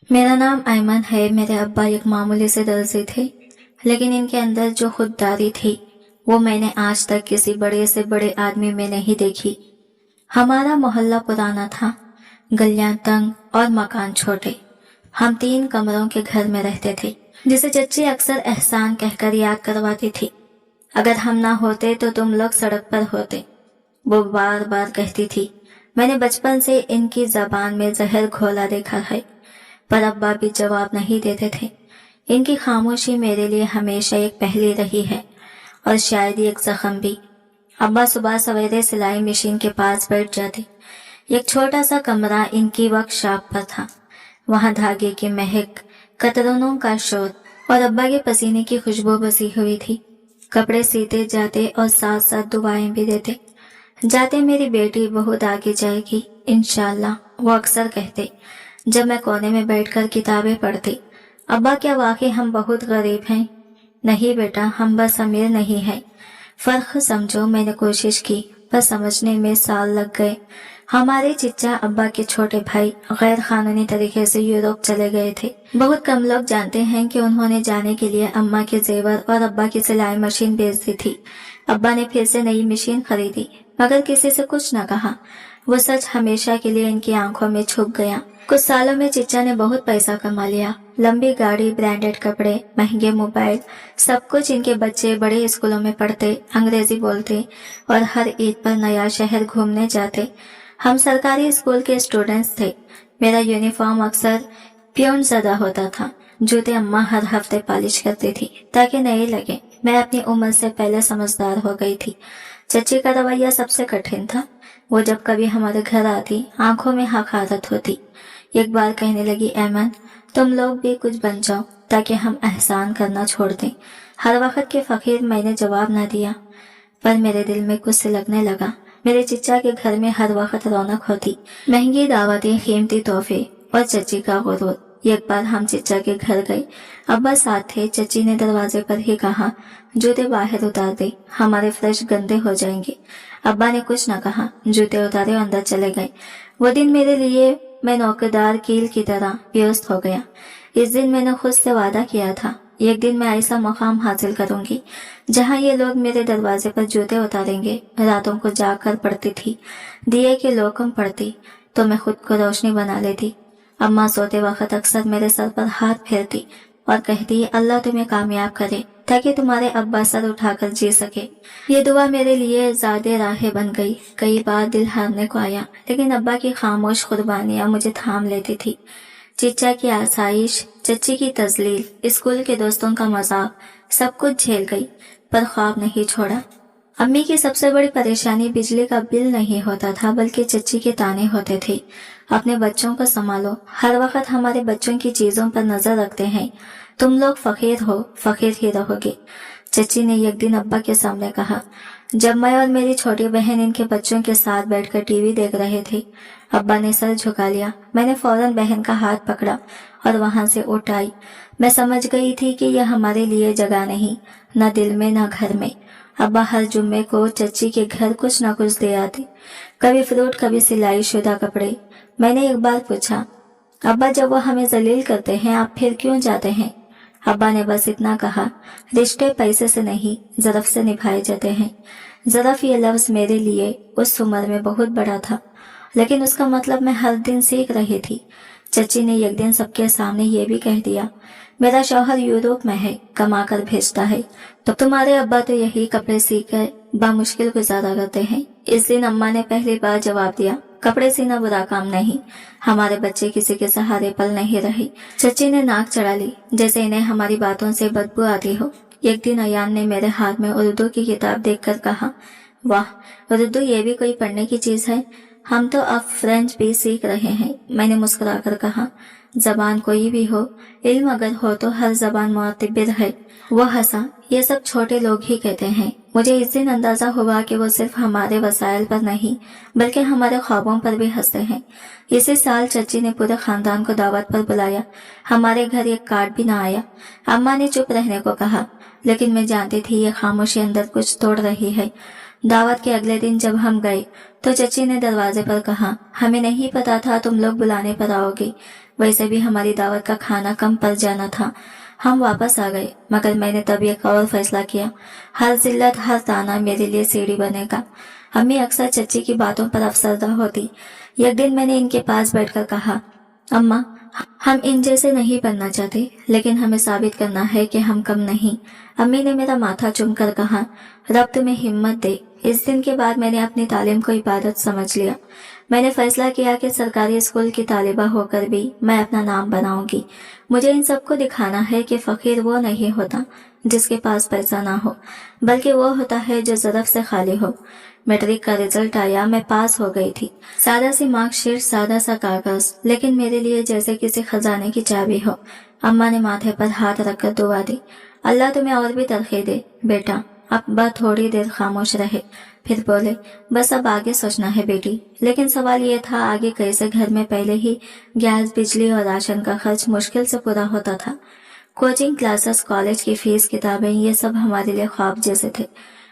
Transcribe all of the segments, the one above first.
मेरा नाम ऐमन है। मेरे अब्बा एक मामूली से दर्जी थे, लेकिन इनके अंदर जो खुददारी थी वो मैंने आज तक किसी बड़े से बड़े आदमी में नहीं देखी। हमारा मोहल्ला पुराना था, गलियां तंग और मकान छोटे। हम 3 कमरों के घर में रहते थे, जिसे चच्ची अक्सर एहसान कहकर याद करवाती थी। अगर हम ना होते तो तुम लोग सड़क पर होते, वो बार बार कहती थी। मैंने बचपन से इनकी जबान में जहर घोला देखा है, पर अब्बा भी जवाब नहीं देते थे। इनकी खामोशी मेरे लिए हमेशा एक पहेली रही है, और शायद एक जख्म भी। अब्बा सुबह सवेरे सिलाई मशीन के पास बैठ जाते। एक छोटा सा कमरा इनकी वर्कशॉप पर था। वहां धागे की महक, कतरनों का शोर और अब्बा के पसीने की खुशबू बसी हुई थी। कपड़े सीते जाते और साथ साथ दुआएं भी देते जाते। मेरी बेटी बहुत आगे जाएगी इंशाल्लाह, वो अक्सर कहते जब मैं कोने में बैठकर किताबें पढ़ती। अब्बा, क्या वाकई हम बहुत गरीब हैं? नहीं बेटा, हम बस अमीर नहीं हैं। फर्क समझो। मैंने कोशिश की, पर समझने में साल लग गए। हमारे चिच्चा अब्बा के छोटे भाई गैर कानूनी तरीके से यूरोप चले गए थे। बहुत कम लोग जानते हैं कि उन्होंने जाने के लिए अम्मा के जेवर और अब्बा की सिलाई मशीन बेच दी थी। अब्बा ने फिर से नई मशीन खरीदी, मगर किसी से कुछ न कहा। वो सच हमेशा के लिए इनकी आंखों में छुप गया। कुछ सालों में चिच्चा ने बहुत पैसा कमा लिया। लंबी गाड़ी, ब्रांडेड कपड़े, महंगे मोबाइल, सब कुछ। इनके बच्चे बड़े स्कूलों में पढ़ते, अंग्रेजी बोलते और हर ईद पर नया शहर घूमने जाते। हम सरकारी स्कूल के स्टूडेंट्स थे। मेरा यूनिफॉर्म अक्सर प्योन ज़दा होता था। जूते अम्मा हर हफ्ते पॉलिश करती थी ताकि नए लगे। मैं अपनी उम्र से पहले समझदार हो गई थी। चच्ची का रवैया सबसे कठिन था। वो जब कभी हमारे घर आती, आंखों में हकारत होती। एक बार कहने लगी, ऐमन, तुम लोग भी कुछ बन जाओ ताकि हम एहसान करना छोड़ दें। हर वक्त के फकीर। मैंने जवाब न दिया, पर मेरे दिल में कुछ सिलकने लगा। मेरे चिच्चा के घर में हर वक्त रौनक होती, महंगी दावतें, कीमती तोहफे और चच्ची का गुरूर। एक बार हम चिच्चा के घर गए। अब्बा साथ थे। चच्ची ने दरवाजे पर ही कहा, जूते बाहर उतार दे, हमारे फर्श गंदे हो जाएंगे। अब्बा ने कुछ न कहा, जूते उतारे और अंदर चले गए। वो दिन मेरे लिए मैं नौकरदार कील की तरह व्यस्त हो गया। इस दिन मैंने खुद से वादा किया था, एक दिन मैं ऐसा मुकाम हासिल करूंगी जहां ये लोग मेरे दरवाजे पर जूते उतारेंगे। रातों को जाकर पढ़ती थी। दिए के लोकम पढ़ती तो मैं खुद को रोशनी बना लेती। अम्मा सोते वक्त अक्सर मेरे सर पर हाथ फेरती और कहती, अल्लाह तुम्हें कामयाब करे ताकि तुम्हारे अब्बा सर उठाकर जी सके। ये दुआ मेरे लिए ज़्यादा राह बन गई। कई बार दिल हारने को आया, लेकिन अब्बा की खामोश कुर्बानियां मुझे थाम लेती थी। चिच्चा की आसाइश, चच्ची की तजलील, स्कूल के दोस्तों का मजाक, सब कुछ झेल गई, पर ख्वाब नहीं छोड़ा। अम्मी की सबसे बड़ी परेशानी बिजली का बिल नहीं होता था, बल्कि चच्ची के ताने होते थे। अपने बच्चों को संभालो, हर वक्त हमारे बच्चों की चीजों पर नजर रखते हैं। तुम लोग फकीर हो, फकीर ही रहोगे। चच्ची ने एक दिन अब्बा के सामने कहा, जब मैं और मेरी छोटी बहन इनके बच्चों के साथ बैठकर टीवी देख रहे थे। अब्बा ने सर झुका लिया। मैंने फौरन बहन का हाथ पकड़ा और वहां से उठ आई। मैं समझ गई थी कि यह हमारे लिए जगह नहीं, न दिल में न घर में। अब्बा हर जुम्मे को चच्ची के घर कुछ न कुछ दे आते, कभी फ्रूट, कभी सिलाई शुदा कपड़े। मैंने एक बार पूछा, अब्बा, जब वो हमें जलील करते हैं आप फिर क्यों जाते हैं? अब्बा ने बस इतना कहा, रिश्ते पैसे से नहीं, ज़रफ से निभाए जाते हैं। ज़रफ ये लफ्ज़ मेरे लिए उस उम्र में बहुत बड़ा था, लेकिन उसका मतलब मैं हर दिन सीख रही थी। चच्ची ने एक दिन सबके सामने ये भी कह दिया, मेरा शौहर यूरोप में है, कमा कर भेजता है, तो तुम्हारे अब्बा तो यही कपड़े सीकर बामुश्किल गुजारा करते हैं। इस दिन अम्मा ने पहली बार जवाब दिया, कपड़े सीना बुरा काम नहीं, हमारे बच्चे किसी के सहारे पल नहीं रहे। चच्ची ने नाक चढ़ा ली, जैसे इन्हें हमारी बातों से बदबू आती हो। एक दिन अयान ने मेरे हाथ में उर्दू की किताब देखकर कहा, वाह, उर्दू ये भी कोई पढ़ने की चीज है? हम तो अब फ्रेंच भी सीख रहे हैं। मैंने मुस्कुराकर कहा, जबान कोई भी हो, इल्म अगर हो तो हर जबान मुअत्तबिर है। वो हंसा, ये सब छोटे लोग ही कहते हैं। मुझे इस दिन अंदाजा हुआ कि वो सिर्फ हमारे वसाइल पर नहीं, बल्कि हमारे ख्वाबों पर भी हंसते हैं। इसी साल चच्ची ने पूरे खानदान को दावत पर बुलाया। हमारे घर एक कार्ड भी ना आया। अम्मा ने चुप रहने को कहा, लेकिन मैं जानती थी ये खामोशी अंदर कुछ तोड़ रही है। दावत के अगले दिन जब हम गए तो चची ने दरवाजे पर कहा, हमें नहीं पता था तुम लोग बुलाने पर आओगे, वैसे भी हमारी दावत का खाना कम पड़ जाना था। हम वापस आ गए, मगर मैंने तब एक और फैसला किया, हर जिल्लत हर ताना मेरे लिए सीढ़ी बनेगा। अम्मी अक्सर चची की बातों पर अफसरदा होती। एक दिन मैंने इनके पास बैठकर कहा, अम्मा, हम इन जैसे नहीं बनना चाहते, लेकिन हमें साबित करना है कि हम कम नहीं। अम्मी ने मेरा माथा चूमकर कहा, रब तुम्हें हिम्मत दे। इस दिन के बाद मैंने अपनी तालीम को इबादत समझ लिया। मैंने फैसला किया कि सरकारी स्कूल की तालिबा होकर भी मैं अपना नाम बनाऊंगी। मुझे इन सबको दिखाना है कि फकीर वो नहीं होता जिसके पास पैसा ना हो, बल्कि वो होता है जो ज़रफ से खाली हो। मैट्रिक का रिजल्ट आया, मैं पास हो गई थी। सादा सी मार्कशीट, सादा सा कागज, लेकिन मेरे लिए जैसे किसी खजाने की चाबी हो। अम्मा ने माथे पर हाथ रखकर दुआ दी, अल्लाह तुम्हें और भी तरक्की दे बेटा। अब्बा थोड़ी देर खामोश रहे, फिर बोले, बस अब आगे सोचना है बेटी। लेकिन सवाल ये था, आगे कैसे? घर में पहले ही गैस, बिजली और राशन का खर्च मुश्किल से पूरा होता था। कोचिंग क्लासेस, कॉलेज की फीस, किताबें, ये सब हमारे लिए ख्वाब जैसे थे।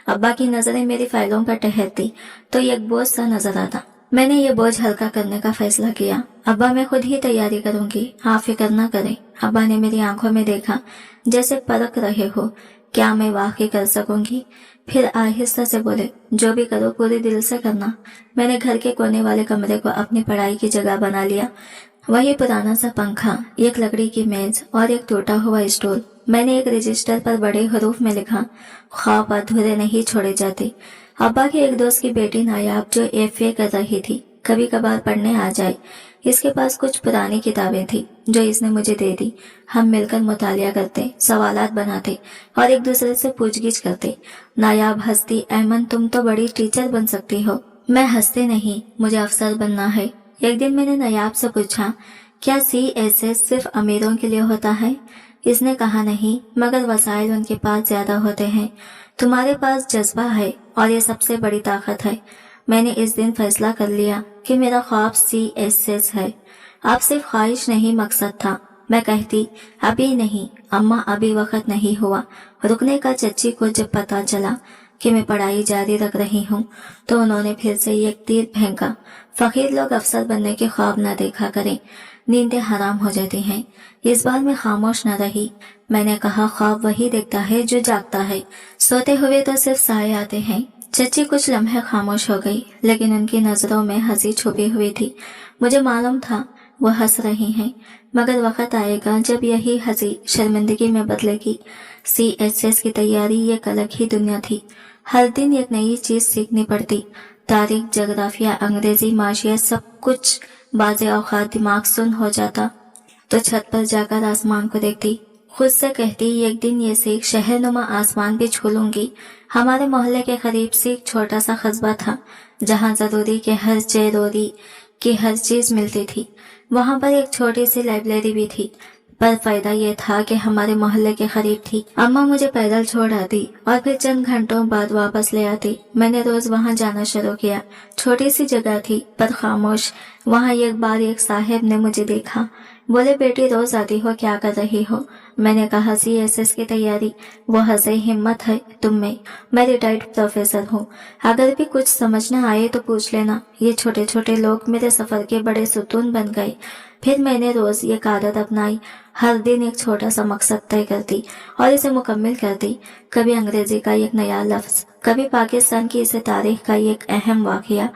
अब्बा की नजरें मेरी फाइलों पर ठहरती तो एक बोझ सा नजर आता। मैंने ये बोझ हल्का करने का फैसला किया। अब्बा, मैं खुद ही तैयारी करूंगी, आप फिक्र न करें। अब्बा ने मेरी आंखों में देखा, जैसे परख रहे हो क्या मैं वाकई कर सकूंगी। फिर आहिस्ता से बोले, जो भी करो पूरे दिल से करना। मैंने घर के कोने वाले कमरे को अपनी पढ़ाई की जगह बना लिया। वही पुराना सा पंखा, एक लकड़ी की मेज और एक टूटा हुआ स्टूल। मैंने एक रजिस्टर पर बड़े हरूफ में लिखा, ख्वाब अधूरे नहीं छोड़े जाते। अब्बा के एक दोस्त की बेटी नायाब, जो एफए कर रही थी, कभी कभार पढ़ने आ जाए। इसके पास कुछ पुरानी किताबें थी जो इसने मुझे दे दी। हम मिलकर मुतालिया करते, सवालात बनाते और एक दूसरे से पूछगिछ करते। नायाब हंसती, ऐमन तुम तो बड़ी टीचर बन सकती हो। मैं हंसते नहीं, मुझे अफसर बनना है। एक दिन मैंने नायाब से पूछा, क्या सीएसएस सिर्फ अमीरों के लिए होता है? इसने कहा, नहीं, मगर वसाइल उनके पास ज्यादा होते हैं। तुम्हारे पास जज्बा है और ये सबसे बड़ी ताकत है। मैंने इस दिन फैसला कर लिया कि मेरा ख्वाब सीएसएस है। अब सिर्फ ख्वाहिश नहीं, मकसद था। मैं कहती, अभी नहीं अम्मा, अभी वक्त नहीं हुआ रुकने का। चच्ची को जब पता चला कि मैं पढ़ाई जारी रख रही हूँ तो उन्होंने फिर से एक तीर फेंका, फकीर लोग अफसर बनने के ख्वाब न देखा करें, नींदें हराम हो जाती हैं। इस बार मैं खामोश न रही। मैंने कहा, ख्वाब वही देखता है जो जागता है, सोते हुए तो सिर्फ साए आते हैं। चच्ची कुछ लम्हे खामोश हो गई, लेकिन उनकी नजरों में हंसी छुपी हुई थी। मुझे मालूम था वो हंस रही हैं, मगर वक्त आएगा जब यही हंसी शर्मिंदगी में बदलेगी। सीएसएस की तैयारी एक अलग ही दुनिया थी। हर दिन एक नई चीज सीखनी पड़ती। तारीख, जोग्राफिया, अंग्रेजी, माशिया, सब कुछ। बाज़े औक़ात दिमाग सुन्न हो जाता तो छत पर जाकर आसमान को देखती, खुद से कहती, एक दिन ये सीख शहरनुमा आसमान भी छू लूंगी। हमारे मोहल्ले के करीब से एक छोटा सा कस्बा था जहाँ जरूरी के हर जरूरी की हर चीज मिलती थी। वहाँ पर एक छोटी सी लाइब्रेरी भी थी, पर फायदा ये था कि हमारे मोहल्ले के करीब थी। अम्मा मुझे पैदल छोड़ आती और फिर चंद घंटों बाद वापस ले आती। मैंने रोज वहाँ जाना शुरू किया। छोटी सी जगह थी पर खामोश। वहाँ एक बार एक साहब ने मुझे देखा, बोले, बेटी रोज आती हो, क्या कर रही हो? मैंने कहा, सीएसएस की तैयारी। वो हंसे, हिम्मत है तुम में, मैं रिटायर्ड प्रोफेसर हूँ, अगर भी कुछ समझ न आए तो पूछ लेना। ये छोटे छोटे लोग मेरे सफर के बड़े सुतून बन गए। फिर मैंने रोज ये आदत अपनाई, हर दिन एक छोटा सा मकसद तय करती और इसे मुकम्मल करती। कभी अंग्रेजी का एक नया लफ्ज, कभी पाकिस्तान की इसे तारीख का एक अहम वाक़या,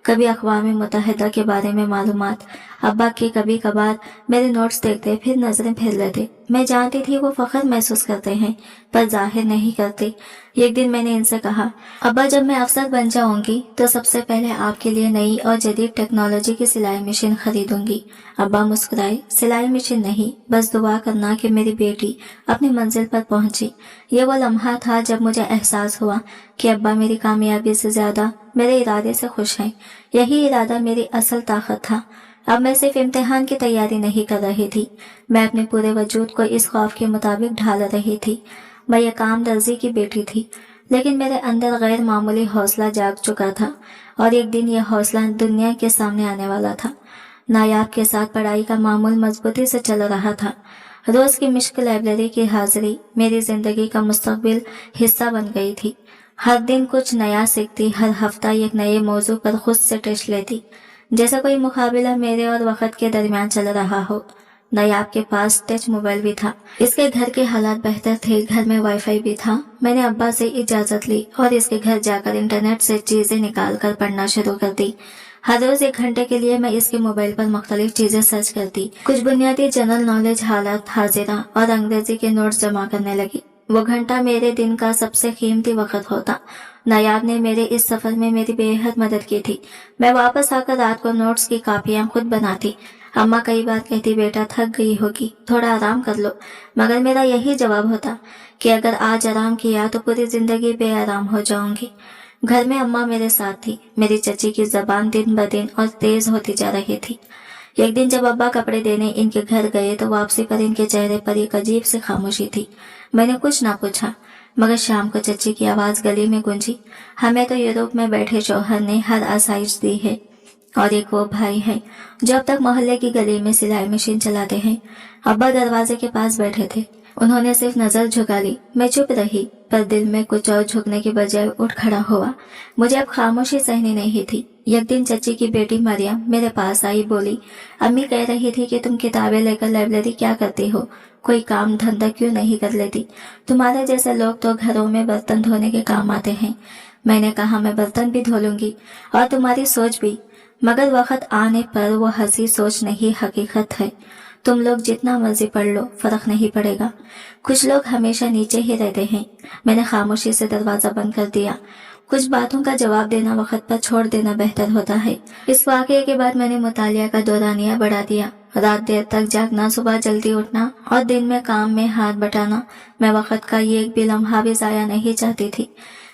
कभी अक़वाम मुत्तहिदा के बारे में मालूमात। अब्बा के कभी कभार मेरे नोट्स देखते, फिर नजरें फेर लेते। मैं जानती थी वो फख्र महसूस करते हैं, पर जाहिर नहीं करते। एक दिन मैंने इनसे कहा, अब्बा, जब मैं अफसर बन जाऊंगी तो सबसे पहले आपके लिए नई और जदीद टेक्नोलॉजी की सिलाई मशीन खरीदूंगी। अब्बा मुस्कुराए, सिलाई मशीन नहीं, बस दुआ करना कि मेरी बेटी अपनी मंजिल पर पहुंची। ये वो लम्हा था जब मुझे एहसास हुआ कि अब्बा मेरी कामयाबी से ज्यादा मेरे इरादे से खुश हैं। यही इरादा मेरी असल ताकत था। अब मैं सिर्फ इम्तिहान की तैयारी नहीं कर रही थी, मैं अपने पूरे वजूद को इस खौफ के मुताबिक ढाल रही थी। मैं एक आम दर्जी की बेटी थी, लेकिन मेरे अंदर गैर मामूली हौसला जाग चुका था और एक दिन यह हौसला दुनिया के सामने आने वाला था। नायाब के साथ पढ़ाई का मामूल मजबूती से चल रहा था। रोज की मिश्क लाइब्रेरी की हाजिरी मेरी जिंदगी का मुस्तकबिल हिस्सा बन गई थी। हर दिन कुछ नया सीखती, हर हफ्ता एक नए मौजू पर खुद से टेस्ट लेती, जैसा कोई मुकाबला मेरे और वक्त के दरमियान चल रहा हो। नायाब के पास टच मोबाइल भी था। इसके घर के हालात बेहतर थे, घर में वाईफाई भी था। मैंने अब्बा से इजाजत ली और इसके घर जाकर इंटरनेट से चीजें निकाल कर पढ़ना शुरू कर दी। हर रोज 1 घंटे के लिए मैं इसके मोबाइल पर मुख्तलिफ चीजें सर्च करती, कुछ बुनियादी जनरल नॉलेज, हालात, हाजिरा और अंग्रेजी के नोट्स जमा करने लगी। वो घंटा मेरे दिन का सबसे कीमती वक्त होता। नायाब ने मेरे इस सफर में मेरी बेहद मदद की थी। मैं वापस आकर रात को नोट्स की कॉपियां खुद बनाती। अम्मा कई बार कहती, बेटा थक गई होगी, थोड़ा आराम कर लो, मगर मेरा यही जवाब होता कि अगर आज आराम किया तो पूरी जिंदगी बेआराम हो जाऊंगी। घर में अम्मा मेरे साथ थी। मेरी चची की जबान दिन ब दिन और तेज होती जा रही थी। एक दिन जब अब्बा कपड़े देने इनके घर गए तो वापसी पर इनके चेहरे पर एक अजीब सी खामोशी थी। मैंने कुछ ना पूछा, मगर शाम को चची की आवाज गली में गूंजी, हमें तो यूरोप में बैठे शौहर ने हर आसाइश दी है और एक वो भाई है जो अब तक मोहल्ले की गली में सिलाई मशीन चलाते हैं। अब्बा दरवाजे के पास बैठे थे। उन्होंने सिर्फ नजर झुका ली। मैं चुप रही, पर दिल में कुछ और झुकने की बजाय उठ खड़ा हुआ। मुझे अब खामोशी सहनी नहीं थी। एक दिन चची की बेटी मरियम मेरे पास आई, बोली, अम्मी कह रही थी कि तुम किताबें लेकर लाइब्रेरी क्या करती हो, कोई काम धंधा क्यों नहीं कर लेती? तुम्हारे जैसे लोग तो घरों में बर्तन धोने के काम आते हैं। मैंने कहा, मैं बर्तन भी धो लूंगी और तुम्हारी सोच भी, मगर वक्त आने पर वो हंसी सोच नहीं हकीकत है। तुम लोग जितना मर्जी पढ़ लो, फर्क नहीं पड़ेगा। कुछ लोग हमेशा नीचे ही रहते हैं। मैंने खामोशी से दरवाजा बंद कर दिया। कुछ बातों का जवाब देना वक्त पर छोड़ देना बेहतर होता है। इस वाकये के बाद मैंने मुतालिया का दौरानिया बढ़ा दिया। रात देर तक जागना, सुबह जल्दी उठना और दिन में काम में हाथ बटाना। मैं वक्त का ये एक भी लम्हा भी जाया नहीं चाहती थी।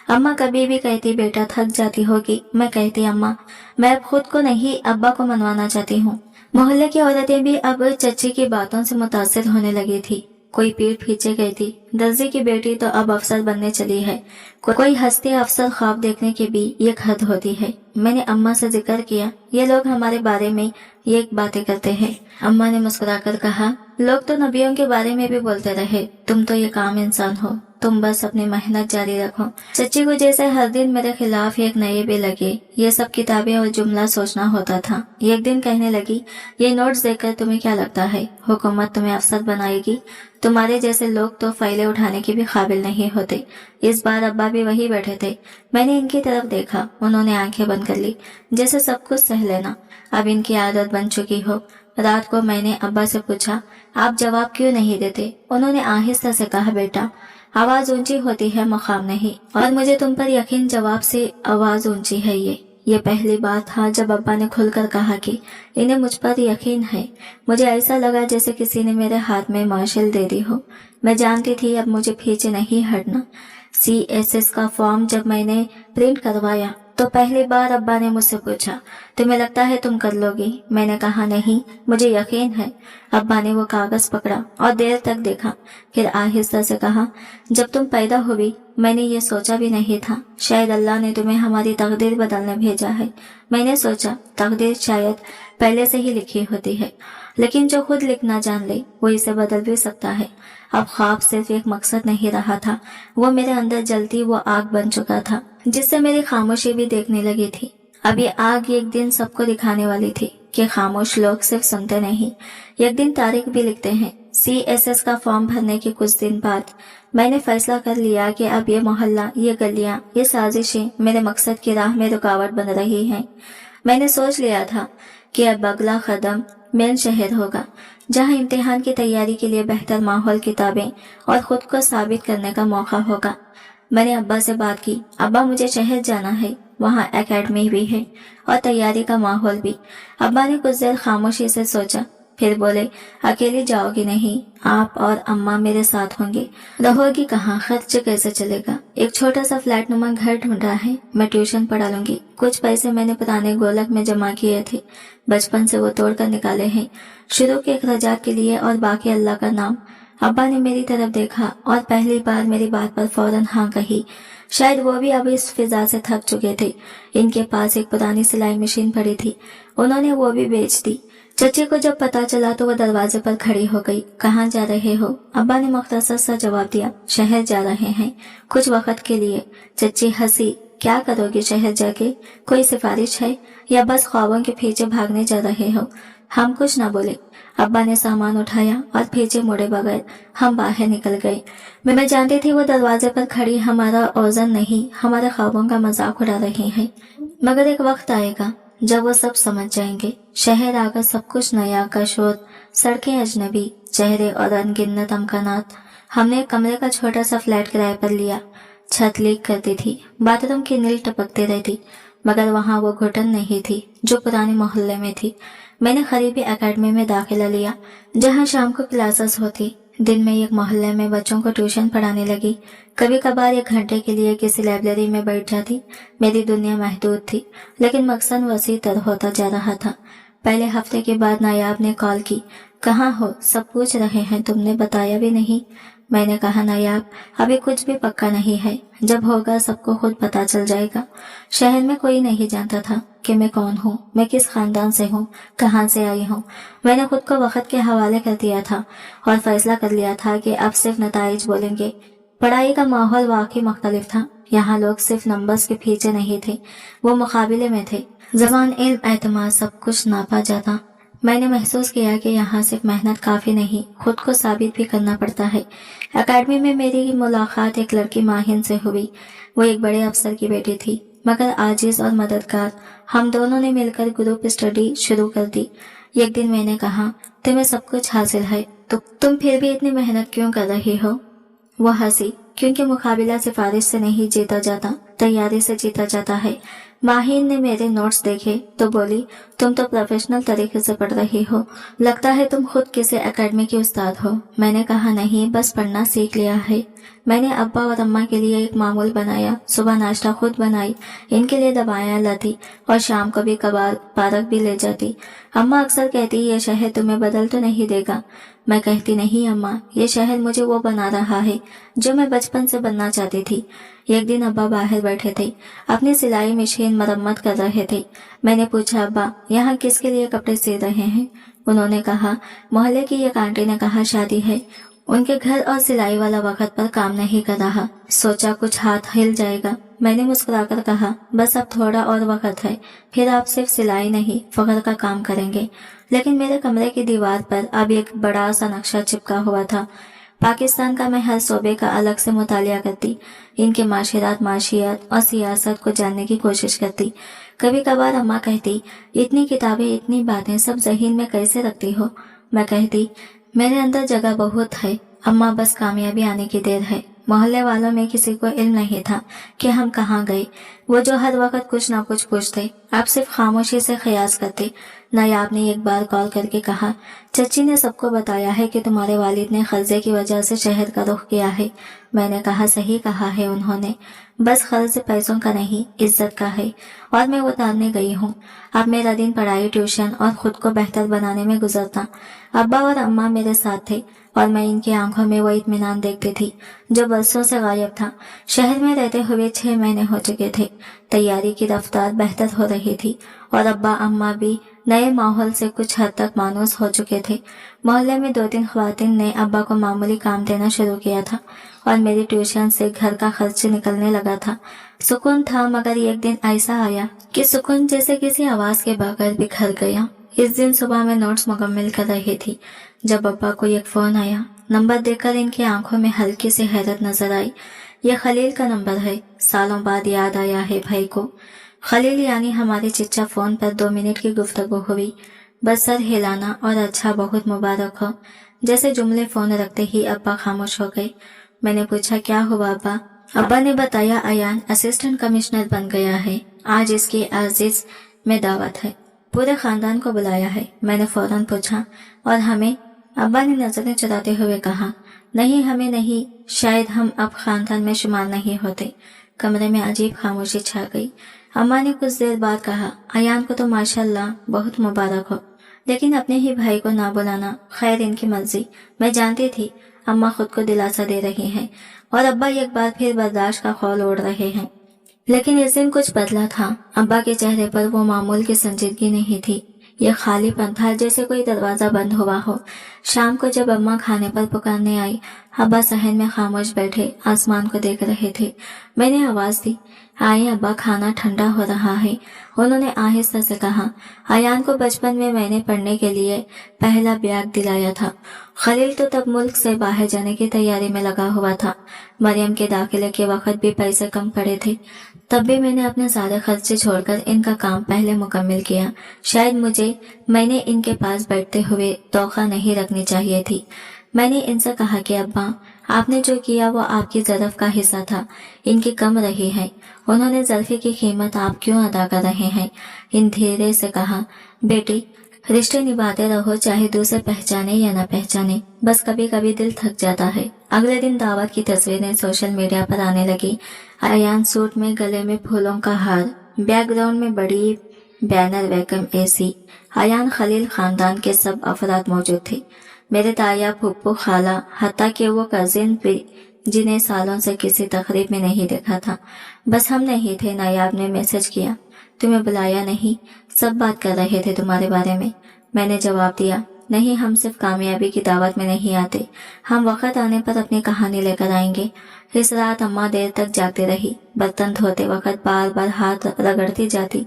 अम्मा कभी भी कहती, बेटा थक जाती होगी। मैं कहती, अम्मा मैं अब खुद को नहीं, अब्बा को मनवाना चाहती हूँ। मोहल्ले की औरतें भी अब चची की बातों से मुतासिर होने लगी थी। कोई पीठ पीछे गई थी, दर्जी की बेटी तो अब अफसर बनने चली है। कोई हंसते अफसर ख्वाब देखने की भी एक हद होती है। मैंने अम्मा से जिक्र किया, ये लोग हमारे बारे में ये बातें करते हैं। अम्मा ने मुस्कुराकर कहा, लोग तो नबियों के बारे में भी बोलते रहे, तुम तो ये काम इंसान हो, तुम बस अपनी मेहनत जारी रखो। चची को जैसे हर दिन मेरे खिलाफ एक नए भी लगे। ये सब किताबें और जुमला सोचना होता था। एक दिन कहने लगी, ये नोट्स देखकर तुम्हें क्या लगता है, हुकूमत तुम्हें अफसर बनाएगी? तुम्हारे जैसे लोग तो फाइलें उठाने के भी काबिल नहीं होते। इस बार अब्बा भी वही बैठे थे। मैंने इनकी तरफ देखा। उन्होंने आंखें बंद कर ली, जैसे सब कुछ सह लेना अब इनकी आदत बन चुकी हो। रात को मैंने अब्बा से पूछा, आप जवाब क्यों नहीं देते? उन्होंने आहिस्ता से कहा, बेटा आवाज ऊंची होती है, मकाम नहीं, और मुझे तुम पर यकीन जवाब से आवाज ऊंची है। ये पहली बार था जब अब्बा ने खुलकर कहा कि इन्हें मुझ पर यकीन है। मुझे ऐसा लगा जैसे किसी ने मेरे हाथ में मार्शल दे दी हो। मैं जानती थी अब मुझे पीछे नहीं हटना। CSS का फॉर्म जब मैंने प्रिंट करवाया तो पहली बार अब्बा ने मुझसे पूछा, तुम्हें लगता है तुम कर लोगी? मैंने कहा, नहीं, मुझे यकीन है। अब्बा ने वो कागज पकड़ा और देर तक देखा, फिर आहिस्ता से कहा, जब तुम पैदा हुई मैंने ये सोचा भी नहीं था, शायद अल्लाह ने तुम्हें हमारी तकदीर बदलने भेजा है। मैंने सोचा तकदीर शायद पहले से ही लिखी होती है, लेकिन जो खुद लिखना जान ले वो इसे बदल भी सकता है। अब ख्वाब सिर्फ एक मकसद नहीं रहा था, वो मेरे अंदर जलती वो आग बन चुका था, जिससे मेरी खामोशी भी देखने लगी थी। अब ये आग एक दिन सबको दिखाने वाली थी कि खामोश लोग सिर्फ सुनते नहीं, एक दिन तारीख भी लिखते हैं। CSS का फॉर्म भरने के कुछ दिन बाद मैंने फैसला कर लिया कि अब ये मोहल्ला, ये गलियां, ये साजिशें मेरे मकसद की राह में रुकावट बन रही हैं। मैंने सोच लिया था कि अब अगला कदम मेन शहर होगा, जहां इम्तिहान की तैयारी के लिए बेहतर माहौल, किताबें और खुद को साबित करने का मौका होगा। मैंने अब्बा से बात की, अब्बा मुझे शहर जाना है, वहाँ एकेडमी भी है और तैयारी का माहौल भी। अब्बा ने कुछ देर खामोशी से सोचा, फिर बोले, अकेली जाओगी नहीं, आप और अम्मा मेरे साथ होंगे। रहोगी कहाँ, खर्च कैसे चलेगा? एक छोटा सा फ्लैट नुमा घर ढूंढा है, मैं ट्यूशन पढ़ा लूंगी। कुछ पैसे मैंने पुराने गोलक में जमा किए थे, बचपन से वो तोड़कर निकाले हैं, शुरू के अखराजात के लिए और बाकी अल्लाह का नाम। अब्बा ने मेरी तरफ देखा और पहली बार मेरी बात पर फौरन हाँ कही। शायद वो भी अब इस फिजा से थक चुके थे। इनके पास एक पुरानी सिलाई मशीन पड़ी थी, उन्होंने वो भी बेच दी। चची को जब पता चला तो वो दरवाजे पर खड़ी हो गई। कहाँ जा रहे हो? अब्बा ने मुख्तसर सा जवाब दिया, शहर जा रहे हैं, कुछ वक्त के लिए। चची हंसी, क्या करोगे शहर जाके? कोई सिफारिश है या बस ख्वाबों के पीछे भागने जा रहे हो? हम कुछ ना बोले। अब्बा ने सामान उठाया और पीछे मुड़े बगैर हम बाहर निकल गए। मैं जानती थी वो दरवाजे पर खड़ी हमारा औज़न नहीं, हमारे ख्वाबों का मजाक उड़ा रही है। मगर एक वक्त आएगा जब वो सब समझ जाएंगे। शहर आकर सब कुछ नया, कशोर, सड़कें अजनबी, चेहरे और अनगिनत अमकानात। हमने एक कमरे का छोटा सा फ्लैट किराए पर लिया। छत लीक करती थी, बाथरूम की नील टपकती रहती, मगर वहाँ वो घुटन नहीं थी जो पुराने मोहल्ले में थी। मैंने करीबी एकेडमी में दाखिला लिया, जहाँ शाम को क्लासेस होती। दिन में एक मोहल्ले में बच्चों को ट्यूशन पढ़ाने लगी। कभी कभार 1 घंटे के लिए किसी लाइब्रेरी में बैठ जाती। मेरी दुनिया महदूद थी, लेकिन मकसद वसी तर होता जा रहा था। पहले हफ्ते के बाद नायाब ने कॉल की। कहाँ हो? सब पूछ रहे हैं, तुमने बताया भी नहीं। मैंने कहा, नायाब, अभी कुछ भी पक्का नहीं है, जब होगा सबको खुद पता चल जाएगा। शहर में कोई नहीं जानता था कि मैं कौन हूँ, मैं किस खानदान से हूँ, कहाँ से आई हूँ। मैंने खुद को वक्त के हवाले कर दिया था और फैसला कर लिया था कि अब सिर्फ नताइज बोलेंगे। पढ़ाई का माहौल वाकई मुख्तलिफ था। यहाँ लोग सिर्फ नंबर्स के पीछे नहीं थे, वो मुकाबले में थे। ज़बान, इल्म, एतमाद सब कुछ नापा जाता। मैंने महसूस किया कि यहाँ सिर्फ मेहनत काफ़ी नहीं, खुद को साबित भी करना पड़ता है। एकेडमी में मेरी मुलाकात एक लड़की माहिन से हुई। वो एक बड़े अफसर की बेटी थी, मगर आजिज और मददगार। हम दोनों ने मिलकर ग्रुप स्टडी शुरू कर दी। एक दिन मैंने कहा, तुम्हें सब कुछ हासिल है तो तुम फिर भी इतनी मेहनत क्यों कर रही हो? वो हंसी, क्योंकि मुकाबला सिफारिश से नहीं जीता जाता, तैयारी से जीता जाता है। माहिन ने मेरे नोट्स देखे तो बोली, तुम तो प्रोफेशनल तरीके से पढ़ रही हो, लगता है तुम खुद किसी एकेडमी की उस्ताद हो। मैंने कहा, नहीं, बस पढ़ना सीख लिया है। मैंने अब्बा और अम्मा के लिए एक मामूल बनाया। सुबह नाश्ता खुद बनाई, इनके लिए दवाइयाँ लाती और शाम को भी कबार पार्क भी ले जाती। अम्मा अक्सर कहती, ये शहर तुम्हें बदल तो नहीं देगा। मैं कहती, नहीं अम्मा, ये शहर मुझे वो बना रहा है जो मैं बचपन से बनना चाहती थी। एक दिन अब्बा बाहर बैठे थे, अपनी सिलाई मशीन मरम्मत कर रहे थे। मैंने पूछा, अब्बा, यहाँ किसके लिए कपड़े सिल रहे हैं? उन्होंने कहा, मोहल्ले की एक आंटी ने कहा शादी है, उनके घर और सिलाई वाला वक्त पर काम नहीं कर रहा। सोचा कुछ हाथ हिल जाएगा। मैंने मुस्कुराकर कहा, बस अब थोड़ा और वक्त है, फिर आप सिर्फ सिलाई नहीं फख्र का काम करेंगे। लेकिन मेरे कमरे की दीवार पर अब एक बड़ा सा नक्शा चिपका हुआ था। पाकिस्तान का मैं हर शोबे का अलग से मुतालिया करती, इनके माशिरात, माशियात और सियासत को जानने की कोशिश करती। कभी कभार अम्मा कहती, इतनी किताबें, इतनी बातें सब ज़हीन में कैसे रखती हो? मैं कहती, मेरे अंदर जगह बहुत है अम्मा, बस कामयाबी आने की देर है। मोहल्ले वालों में किसी को इल्म नहीं था कि हम कहाँ गए। वो जो हर वक्त कुछ ना कुछ पूछते, आप सिर्फ खामोशी से ख्यास करते। नायाब ने एक बार कॉल करके कहा, चची ने सबको बताया है कि तुम्हारे वालिद ने कर्जे की वजह से शहर का रुख किया है। मैंने कहा, सही कहा है उन्होंने, बस कर्ज पैसों का नहीं, इज्जत का है, और मैं उतारने गई हूँ। अब मेरा दिन पढ़ाई, ट्यूशन और खुद को बेहतर बनाने में गुजरता। अब्बा और अम्मा मेरे साथ थे और मैं इनकी आंखों में वो इत्मीनान देखती थी जो बरसों से गायब था। शहर में रहते हुए 6 महीने हो चुके थे। तैयारी की रफ्तार बेहतर हो रही थी और अब्बा अम्मा भी नए माहौल से कुछ हद तक मानूस हो चुके थे। मोहल्ले में 2-3 ख्वातीन ने अब्बा को मामूली काम देना शुरू किया था और मेरी ट्यूशन से घर का खर्च निकलने लगा था। सुकून था, मगर एक दिन ऐसा आया कि सुकून जैसे किसी आवाज के बगैर बिखर गया। इस दिन सुबह मैं नोट्स मुकम्मल कर रही थी जब अब्बा को एक फोन आया। नंबर देखकर इनकी आंखों में हल्की सी हैरत नजर आई। यह खलील का नंबर है। सालों बाद याद आया है भाई को। खलील यानी हमारे चिच्चा। फोन पर 2 मिनट की गुफ्तगू हुई, बस सर हिलाना और अच्छा, बहुत मुबारक हो जैसे जुमले। फोन रखते ही अब्बा खामोश हो गए। मैंने पूछा, क्या हुआ अब्बा? अब्बा ने बताया, अयान असिस्टेंट कमिश्नर बन गया है, आज इसकी आजिज में दावत है, पूरे खानदान को बुलाया है। मैंने फौरन पूछा, और हमें? अब्बा ने नजरें चुराते हुए कहा, नहीं, हमें नहीं, शायद हम अब खानदान में शुमार नहीं होते। कमरे में अजीब खामोशी छा गई। अम्मा ने कुछ देर बाद कहा, अयान को तो माशाल्लाह बहुत मुबारक हो, लेकिन अपने ही भाई को ना बुलाना, खैर इनकी मर्जी। मैं जानती थी अम्मा खुद को दिलासा दे रही हैं और अब्बा एक बार फिर बर्दाश्त का खौल ओढ़ रहे हैं। लेकिन इस दिन कुछ बदला था। अब्बा के चेहरे पर वो मामूल की संजीदगी नहीं थी, ये खालीपन था जैसे कोई दरवाजा बंद हुआ हो। शाम को जब अम्मा खाने पर पुकारने आई, अब्बा सहन में खामोश बैठे आसमान को देख रहे थे। मैंने आवाज दी, आए अब्बा, खाना ठंडा हो रहा है। उन्होंने आहिस्ता से कहा, अयान को बचपन में मैंने पढ़ने के लिए पहला बैग दिलाया था। खलील तो तब मुल्क से बाहर जाने की तैयारी में लगा हुआ था। मरियम के दाखिले के वक्त भी पैसे कम पड़े थे, तब भी मैंने अपने सारे खर्चे छोड़कर इनका काम पहले मुकम्मल किया। शायद मैंने इनके पास बैठते हुए तोखा नहीं रखनी चाहिए थी। मैंने इनसे कहा कि अब्बा, आपने जो किया वो आपकी ज़रफ़ का हिस्सा था, इनकी कम रही है। उन्होंने ज़रफ़ी की कीमत आप क्यों अदा कर रहे हैं? इन धीरे से कहा, बेटी, रिश्ते निभाते रहो, चाहे दूसरे पहचाने या न पहचाने, बस कभी कभी दिल थक जाता है। अगले दिन दावत की तस्वीरें सोशल मीडिया पर आने लगी। अयान सूट में, गले में फूलों का हार, बैकग्राउंड में बड़ी बैनर, वेलकम एसी। अयान खलील खानदान के सब अफराद मौजूद थे, मेरे ताया, फूफू, खाला, हत्ता कि वो कजिन भी जिन्हें सालों से किसी तकरीब में नहीं देखा था। बस हम नहीं थे। नायाब ने मैसेज किया, तुम्हें बुलाया नहीं, सब बात कर रहे थे तुम्हारे बारे में। मैंने जवाब दिया, नहीं, हम सिर्फ कामयाबी की दावत में नहीं आते, हम वक्त आने पर अपनी कहानी लेकर आएंगे। इस रात अम्मा देर तक जागती रही। बर्तन धोते वक्त बार बार हाथ रगड़ती जाती,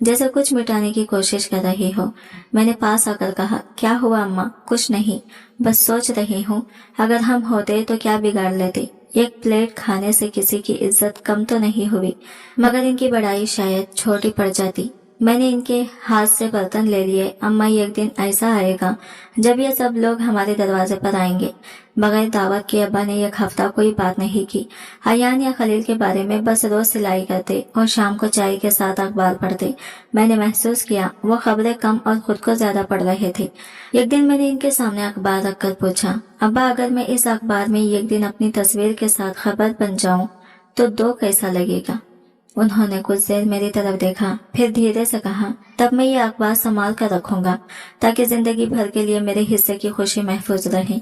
जैसे कुछ मिटाने की कोशिश कर रही हो। मैंने पास आकर कहा, क्या हुआ अम्मा? कुछ नहीं, बस सोच रही हूँ, अगर हम होते तो क्या बिगाड़ लेते। एक प्लेट खाने से किसी की इज्जत कम तो नहीं हुई, मगर इनकी बड़ाई शायद छोटी पड़ जाती। मैंने इनके हाथ से बर्तन ले लिए। अम्मा, एक दिन ऐसा आएगा जब ये सब लोग हमारे दरवाजे पर आएंगे। बगैर दावत के अब्बा ने एक हफ्ता कोई बात नहीं की अयान या खलील के बारे में, बस रोज सिलाई करते और शाम को चाय के साथ अखबार पढ़ते। मैंने महसूस किया वो खबरें कम और खुद को ज्यादा पढ़ रहे थे। एक दिन मैंने इनके सामने अखबार रखकर पूछा, अब्बा, अगर मैं इस अखबार में एक दिन अपनी तस्वीर के साथ खबर बन जाऊं तो दो कैसा लगेगा? उन्होंने कुछ देर मेरी तरफ देखा, फिर धीरे से कहा, तब मैं ये अखबार संभाल कर रखूंगा ताकि जिंदगी भर के लिए मेरे हिस्से की खुशी महफूज रहे।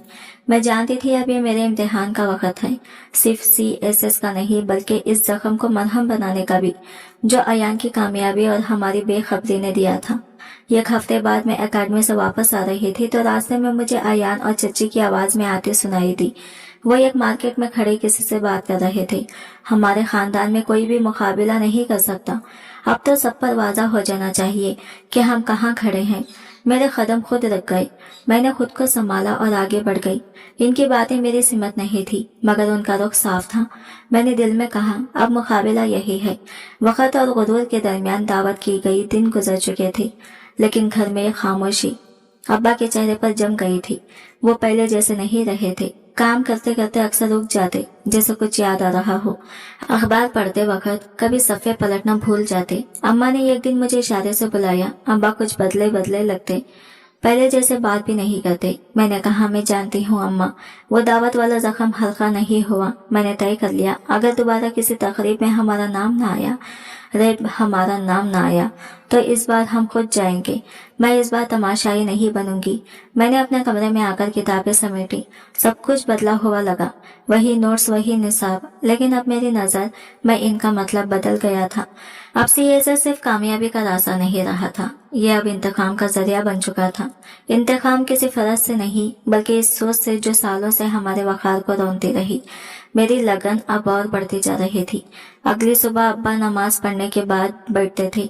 मैं जानती थी अब ये मेरे इम्तिहान का वक्त है, सिर्फ CSS का नहीं बल्कि इस जख्म को मरहम बनाने का भी, जो अयान की कामयाबी और हमारी बेखबरी ने दिया था। एक हफ्ते बाद मैं एकेडमी से वापस आ रही थी तो रास्ते में मुझे अयान और चच्ची की आवाज में आती सुनाई दी। वो एक मार्केट में खड़े किसी से बात कर रहे थे। हमारे खानदान में कोई भी मुकाबला नहीं कर सकता। अब तो सब पर वाज़ा हो जाना चाहिए कि हम कहाँ खड़े हैं। मेरे कदम खुद रुक गए। मैंने खुद को संभाला और आगे बढ़ गई। इनकी बातें मेरी सिमत नहीं थी, मगर उनका रुख साफ था। मैंने दिल में कहा, अब मुकाबला यही है। वक़्त और गुरूर के दरमियान दावत की गई दिन गुजर चुके थे, लेकिन घर में खामोशी अब्बा के चेहरे पर जम गई थी। वो पहले जैसे नहीं रहे थे। काम करते करते अक्सर रुक जाते, जैसे कुछ याद आ रहा हो। अखबार पढ़ते वक्त कभी सफ़े पलटना भूल जाते। अम्मा ने एक दिन मुझे इशारे से बुलाया। अब्बा कुछ बदले बदले लगते, पहले जैसे बात भी नहीं करते। मैंने कहा, मैं जानती हूँ अम्मा, वो दावत वाला जख्म हल्का नहीं हुआ। मैंने तय कर लिया, अगर दोबारा किसी तकरीब में हमारा नाम ना आया तो इस बार हम खुद जाएंगे। मैं इस बार तमाशाई नहीं बनूंगी। मैंने अपने कमरे में आकर किताबें समेटी। सब कुछ बदला हुआ लगा, वही नोट्स, वही निसाब, लेकिन अब मेरी नजर में इनका मतलब बदल गया था। अब से ये सिर्फ कामयाबी का रास्ता नहीं रहा था, ये अब इंतकाम का जरिया बन चुका था। इंतकाम किसी फर्ज से नहीं, बल्कि इस सोच से जो सालों से हमारे वकार को रौंदती रही। मेरी लगन अब और बढ़ती जा रही थी। अगली सुबह अब्बा नमाज पढ़ने के बाद बैठते थे।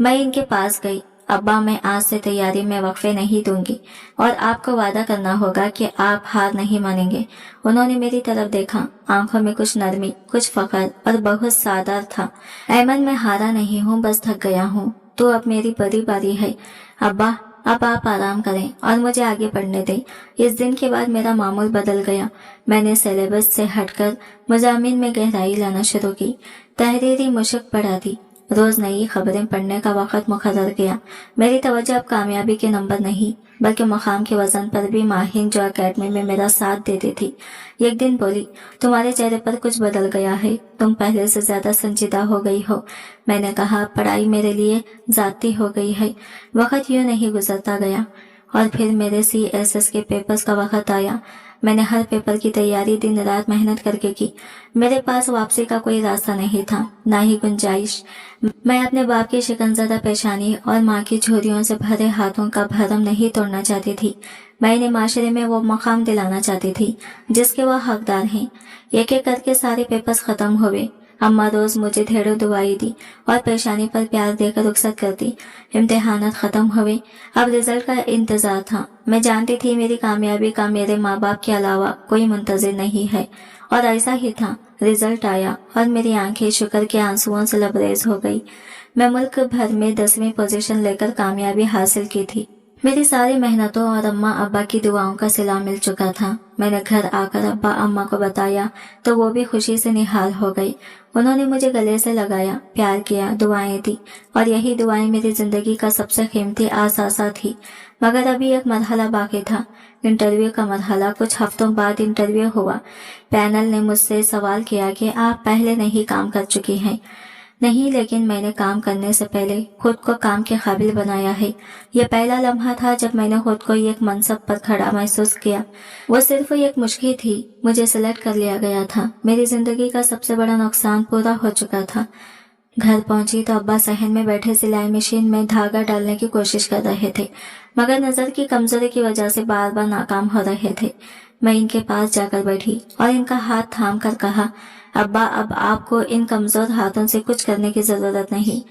मैं इनके पास गई। अब्बा, मैं आज से तैयारी में वक्फे नहीं दूंगी और आपको वादा करना होगा कि आप हार नहीं मानेंगे। उन्होंने मेरी तरफ देखा, आंखों में कुछ नरमी, कुछ फख्र और बहुत सादा था। अहमद, मैं हारा नहीं हूँ, बस थक गया हूँ, तो अब मेरी बड़ी बारी है। अब्बा, अब आप आराम करें और मुझे आगे पढ़ने दें। इस दिन के बाद मेरा मामूल बदल गया। मैंने सिलेबस से हटकर मज़ामीन में गहराई लाना शुरू की। तहरीरी मुश्क बढ़ा दी। रोज नई खबरें पढ़ने का वक्त मुकर्रर किया। मेरी तवज्जो अब कामयाबी के नंबर नहीं, बल्कि मकाम के वजन पर भी माहिन जो एकेडमी में मेरा साथ देती थी, एक दिन बोली, तुम्हारे चेहरे पर कुछ बदल गया है, तुम पहले से ज्यादा संजीदा हो गई हो। मैंने कहा, पढ़ाई मेरे लिए जाती हो गई है। वक्त यूं नहीं गुजरता गया और फिर मेरे CSS के पेपर्स का वक्त आया। मैंने हर पेपर की तैयारी दिन रात मेहनत करके की। मेरे पास वापसी का कोई रास्ता नहीं था, ना ही गुंजाइश। मैं अपने बाप की शिकंजदा पेशानी और माँ की झोरियों से भरे हाथों का भरम नहीं तोड़ना चाहती थी। मैं इन्हें माशरे में वो मकाम दिलाना चाहती थी जिसके वो हकदार हैं। एक एक करके सारे पेपर्स खत्म हुए। अम्मा रोज मुझे ढेरों दुआई दी और पेशानी पर प्यार देकर रुखसत कर दी। इम्तिहानात खत्म हुए, अब रिजल्ट का इंतजार था। मैं जानती थी मेरी कामयाबी का मेरे माँ बाप के अलावा कोई मुंतजिर नहीं है, और ऐसा ही था। रिजल्ट आया और मेरी आंखें शुक्र के आंसुओं से लबरेज हो गई। मैं मुल्क भर में 10वीं पोजीशन लेकर कामयाबी हासिल की थी। मेरी सारी मेहनतों और अम्मा अब्बा की दुआओं का सिला मिल चुका था। मैंने घर आकर अब्बा अम्मा को बताया तो वो भी खुशी से निहाल हो गई। उन्होंने मुझे गले से लगाया, प्यार किया, दुआएं दी, और यही दुआएं मेरी जिंदगी का सबसे कीमती आसासा थी। मगर अभी एक मरहला बाकी था, इंटरव्यू का मरहला। कुछ हफ्तों बाद इंटरव्यू हुआ। पैनल ने मुझसे सवाल किया कि आप पहले नहीं काम कर चुकी हैं। नहीं, लेकिन मैंने काम करने से पहले खुद को काम के काबिल बनाया है। यह पहला लम्हा था जब मैंने खुद को एक मनसब पर खड़ा महसूस किया। वो सिर्फ एक मुश्किल थी, मुझे सिलेक्ट कर लिया गया था। मेरी जिंदगी का सबसे बड़ा नुकसान पूरा हो चुका था। घर पहुंची तो अब्बा सहन में बैठे सिलाई मशीन में धागा डालने की कोशिश कर रहे थे, मगर नजर की कमजोरी की वजह से बार बार नाकाम हो रहे थे। मैं इनके पास जाकर बैठी और इनका हाथ थाम कर कहा, अब्बा, अब आपको इन कमजोर हाथों से कुछ करने की जरूरत नहीं।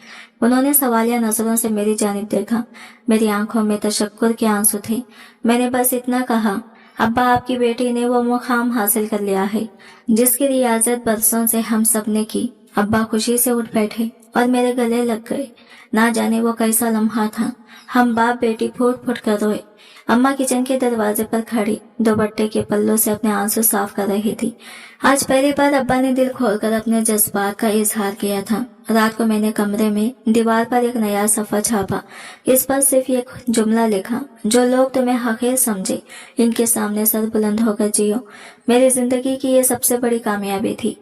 उन्होंने सवालिया नजरों से मेरी जानिब देखा। मेरी आंखों में तशक्कुर के आंसू थे। मैंने बस इतना कहा, अब्बा, आपकी बेटी ने वो मुकाम हासिल कर लिया है जिसकी रियाजत बरसों से हम सब ने की। अब्बा खुशी से उठ बैठे और मेरे गले लग गए। ना जाने वो कैसा लम्हा था। हम बाप बेटी फूट फूट कर रोए। अम्मा किचन के दरवाजे पर खड़ी दुपट्टे के पल्लों से अपने आंसू साफ कर रही थी। आज पहली बार अब्बा ने दिल खोलकर अपने जज्बात का इजहार किया था। रात को मैंने कमरे में दीवार पर एक नया सफ़ा छापा। इस पर सिर्फ एक जुमला लिखा, जो लोग तुम्हें हकीर समझे, इनके सामने सर बुलंद होकर जियो। मेरी जिंदगी की ये सबसे बड़ी कामयाबी थी,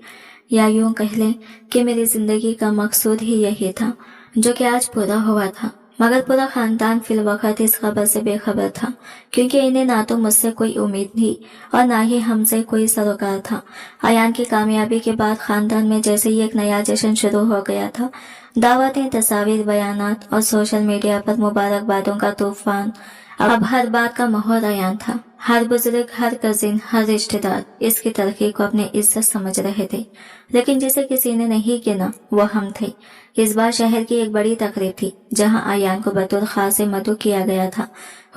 या यूं कह लें कि मेरी जिंदगी का मकसूद ही यही था, जो कि आज पूरा हुआ था। मगर पूरा खानदान फिलवक्त इस खबर से बेखबर था, क्योंकि इन्हें ना तो मुझसे कोई उम्मीद थी और ना ही हमसे कोई सरोकार था। अयान की कामयाबी के बाद खानदान में जैसे ही एक नया जश्न शुरू हो गया था। दावतें, तस्वीर, बयानात और सोशल मीडिया पर मुबारकबादों का तूफान। अब हर बात का मोहर अयान था। हर बुजुर्ग, हर कजिन, हर रिश्तेदार इसकी तरक्की को अपनी इज्जत समझ रहे थे, लेकिन जिसे किसी ने नहीं गिना वो हम थे। इस बार शहर की एक बड़ी तकरीब थी जहां अयान को बतौर खास मदऊ किया गया था।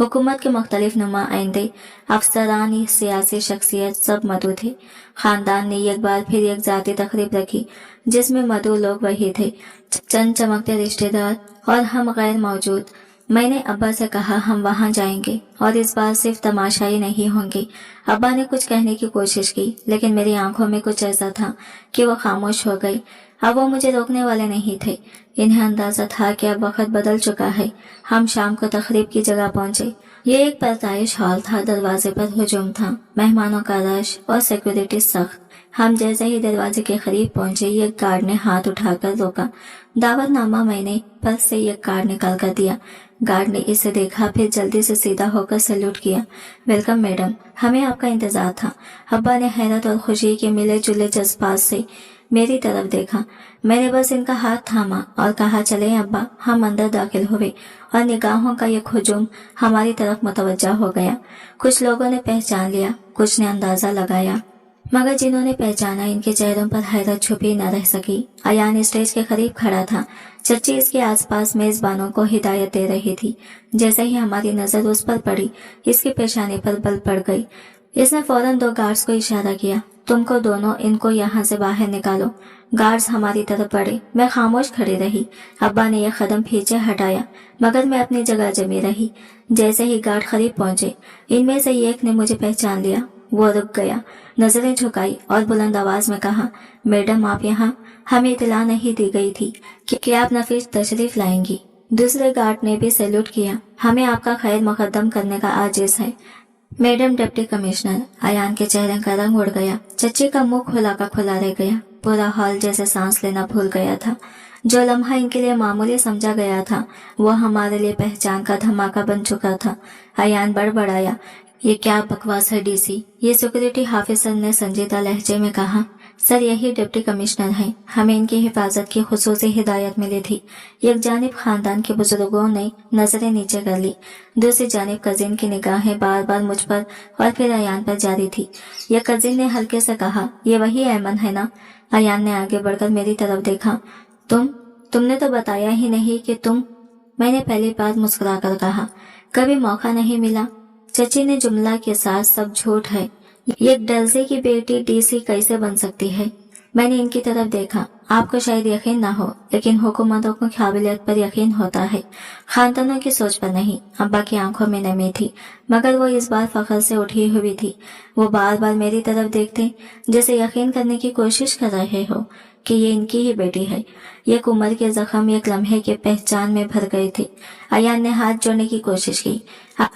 हुकूमत के मुख्तलिफ नुमाइंदे, अफसरान, सियासी शख्सियत सब मदऊ थे। खानदान ने एक बार फिर एक जाती तकरीब रखी जिसमें मदऊ लोग वही थे, चंद चमकते रिश्तेदार और हम गैर मौजूद। मैंने अब्बा से कहा हम वहां जाएंगे और इस बार सिर्फ तमाशाई नहीं होंगे। अब्बा ने कुछ कहने की कोशिश की, लेकिन मेरी आंखों में कुछ ऐसा था कि वो खामोश हो गई। अब वो मुझे रोकने वाले नहीं थे। इन्हें अंदाजा था कि अब वक्त बदल चुका है। हम शाम को तकरीब की जगह पहुंचे। ये एक परताइश हॉल था। दरवाजे पर हुजूम था, मेहमानों का रश और सिक्योरिटी सख्त। हम जैसे ही दरवाजे के करीब पहुंचे, एक गार्ड ने हाथ उठाकर रोका। दावतनामा मैंने पर्स से एक कार्ड निकाल कर दिया। गार्ड ने इसे देखा, फिर जल्दी से सीधा होकर सैल्यूट किया। वेलकम मैडम, हमें आपका इंतजार था। अब्बा ने हैरत और खुशी के मिले जुले जज्बात से मेरी तरफ देखा। मैंने बस इनका हाथ थामा और कहा, चले अब्बा। हम अंदर दाखिल हुए और निगाहों का एक हुजूम हमारी तरफ मुतवज्जा हो गया। कुछ लोगों ने पहचान लिया, कुछ ने अंदाजा लगाया, मगर जिन्होंने पहचाना इनके चेहरों पर हैरत छुपी न रह सकी। अयान स्टेज के करीब खड़ा था। चच्ची इसके आसपास मेजबानों को हिदायत दे रही थी। जैसे ही हमारी नजर उस पर पड़ी, इसके पेशाने पर बल पड़ गई। इसने फौरन 2 गार्ड्स को इशारा किया, तुमको दोनों इनको यहाँ से बाहर निकालो। गार्ड्स हमारी तरफ बढ़े। मैं खामोश खड़ी रही। अब्बा ने एक कदम पीछे हटाया, मगर मैं अपनी जगह जमी रही। जैसे ही गार्ड करीब पहुंचे, इनमें से एक ने मुझे पहचान लिया। वो रुक गया, नजरें झुकाई और बुलंद आवाज में कहा, मैडम आप यहाँ? हमें इतला नहीं दी गई थी कि आप नफीस तशरीफ लाएंगी। दूसरे गार्ड ने भी सैल्यूट किया। हमें आपका खैर मुकद्दम करने का आजिज है। Madam deputy commissioner. अयान के चेहरे का रंग उड़ गया। चच्ची का मुंह खुला का खुला रह गया। पूरा हॉल जैसे सांस लेना भूल गया था। जो लम्हा इनके लिए मामूली समझा गया था, वो हमारे लिए पहचान का धमाका बन चुका था। अयान बड़बड़ाया, ये क्या बकवास है डीसी, ये सिक्योरिटी ऑफिसर ने संजीदा लहजे में कहा। सर यही डिप्टी कमिश्नर हैं, हमें इनकी हिफाजत की खुसूसी हिदायत मिली थी। एक जानिब खानदान के बुजुर्गों ने नजरें नीचे कर ली, दूसरी जानिब कजिन की निगाहें बार बार मुझ पर और फिर अयान पर जारी थी। यह कजिन ने हल्के से कहा, ये वही ऐमन है ना? अयान ने आगे बढ़कर मेरी तरफ देखा। तुमने तो बताया ही नहीं कि तुम। मैंने पहली बार मुस्कुराकर कहा, कभी मौका नहीं मिला। चची ने जुमला के साथ, सब झूठ है, ये डरजे की बेटी डीसी कैसे बन सकती है? मैंने इनकी तरफ देखा। आपको शायद यकीन ना हो, लेकिन हुकूमतों को काबिलियत पर यकीन होता है, खानदानों की सोच पर नहीं। अब्बा की आंखों में नमी थी, मगर वो इस बार फख्र से उठी हुई थी। वो बार बार मेरी तरफ देखते, जैसे यकीन करने की कोशिश कर रहे हो कि ये इनकी ही बेटी है। एक उम्र के जख्म एक लम्हे के पहचान में भर गए थे। अयान ने हाथ जोड़ने की कोशिश की।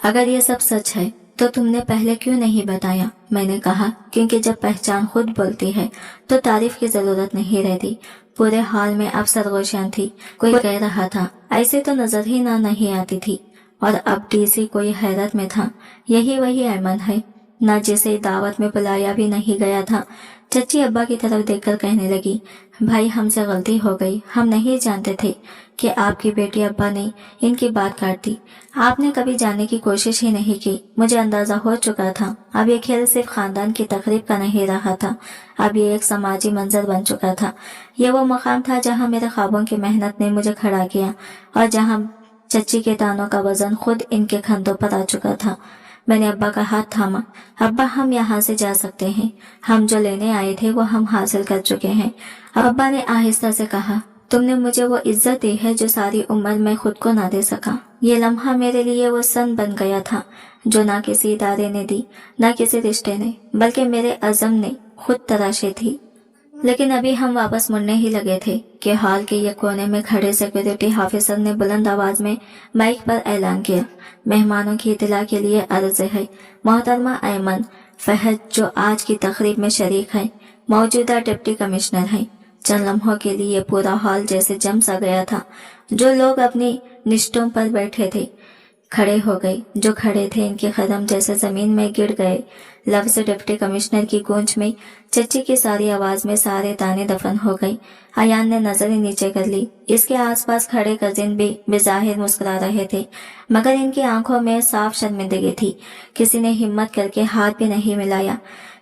अगर ये सब सच है तो तुमने पहले क्यों नहीं बताया? मैंने कहा, क्योंकि जब पहचान खुद बोलती है तो तारीफ की जरूरत नहीं रहती। पूरे हॉल में अब सरगोशियां थी। कोई कह रहा था, ऐसे तो नजर ही ना नहीं आती थी। और अब डीसी कोई हैरत में था, यही वही ऐमन है ना, जिसे दावत में बुलाया भी नहीं गया था। चची अब्बा की तरफ देखकर कहने लगी, भाई हमसे गलती हो गई, हम नहीं जानते थे कि आपकी बेटी। अब्बा ने इनकी बात काट दी। आपने कभी जानने की कोशिश ही नहीं की। मुझे अंदाजा हो चुका था, अब ये खेल सिर्फ खानदान की तकरीब का नहीं रहा था, अब ये एक समाजी मंजर बन चुका था। ये वो मकाम था जहाँ मेरे ख्वाबों की मेहनत ने मुझे खड़ा किया और जहाँ चची के तानों का वजन खुद इनके कंधों पर आ चुका था। मैंने अब्बा का हाथ थामा। अब्बा हम यहाँ से जा सकते हैं, हम जो लेने आए थे वो हम हासिल कर चुके हैं। अब्बा ने आहिस्ता से कहा, तुमने मुझे वो इज्जत दी है जो सारी उम्र मैं खुद को ना दे सका। ये लम्हा मेरे लिए वो सन बन गया था जो ना किसी इदारे ने दी, ना किसी रिश्ते ने, बल्कि मेरे अज़म ने खुद तराशे थी। लेकिन अभी हम वापस मुड़ने ही लगे थे कि हॉल के एक कोने में खड़े सिक्योरिटी ऑफिसर ने बुलंद आवाज में माइक पर ऐलान किया, मेहमानों की इत्तला के लिए अर्ज है, मोहतरमा ऐमन फहद जो आज की तकरीब में शरीक है, मौजूदा डिप्टी कमिश्नर हैं। चंद लम्हों के लिए पूरा हॉल जैसे जम सा गया था। जो लोग अपनी निश्तों पर बैठे थे खड़े हो गए, जो खड़े थे इनके कदम जैसे जमीन में गिर गए। लफ्ज डिप्टी कमिश्नर की गूंज में, चच्ची की सारी आवाज में सारे ताने दफन हो गई। अयान ने नजरें नीचे कर ली। इसके आसपास खड़े कजिन भी बेजाहिर मुस्कुरा रहे थे, मगर इनकी आंखों में साफ शर्मिंदगी थी। किसी ने हिम्मत करके हाथ भी नहीं मिलाया।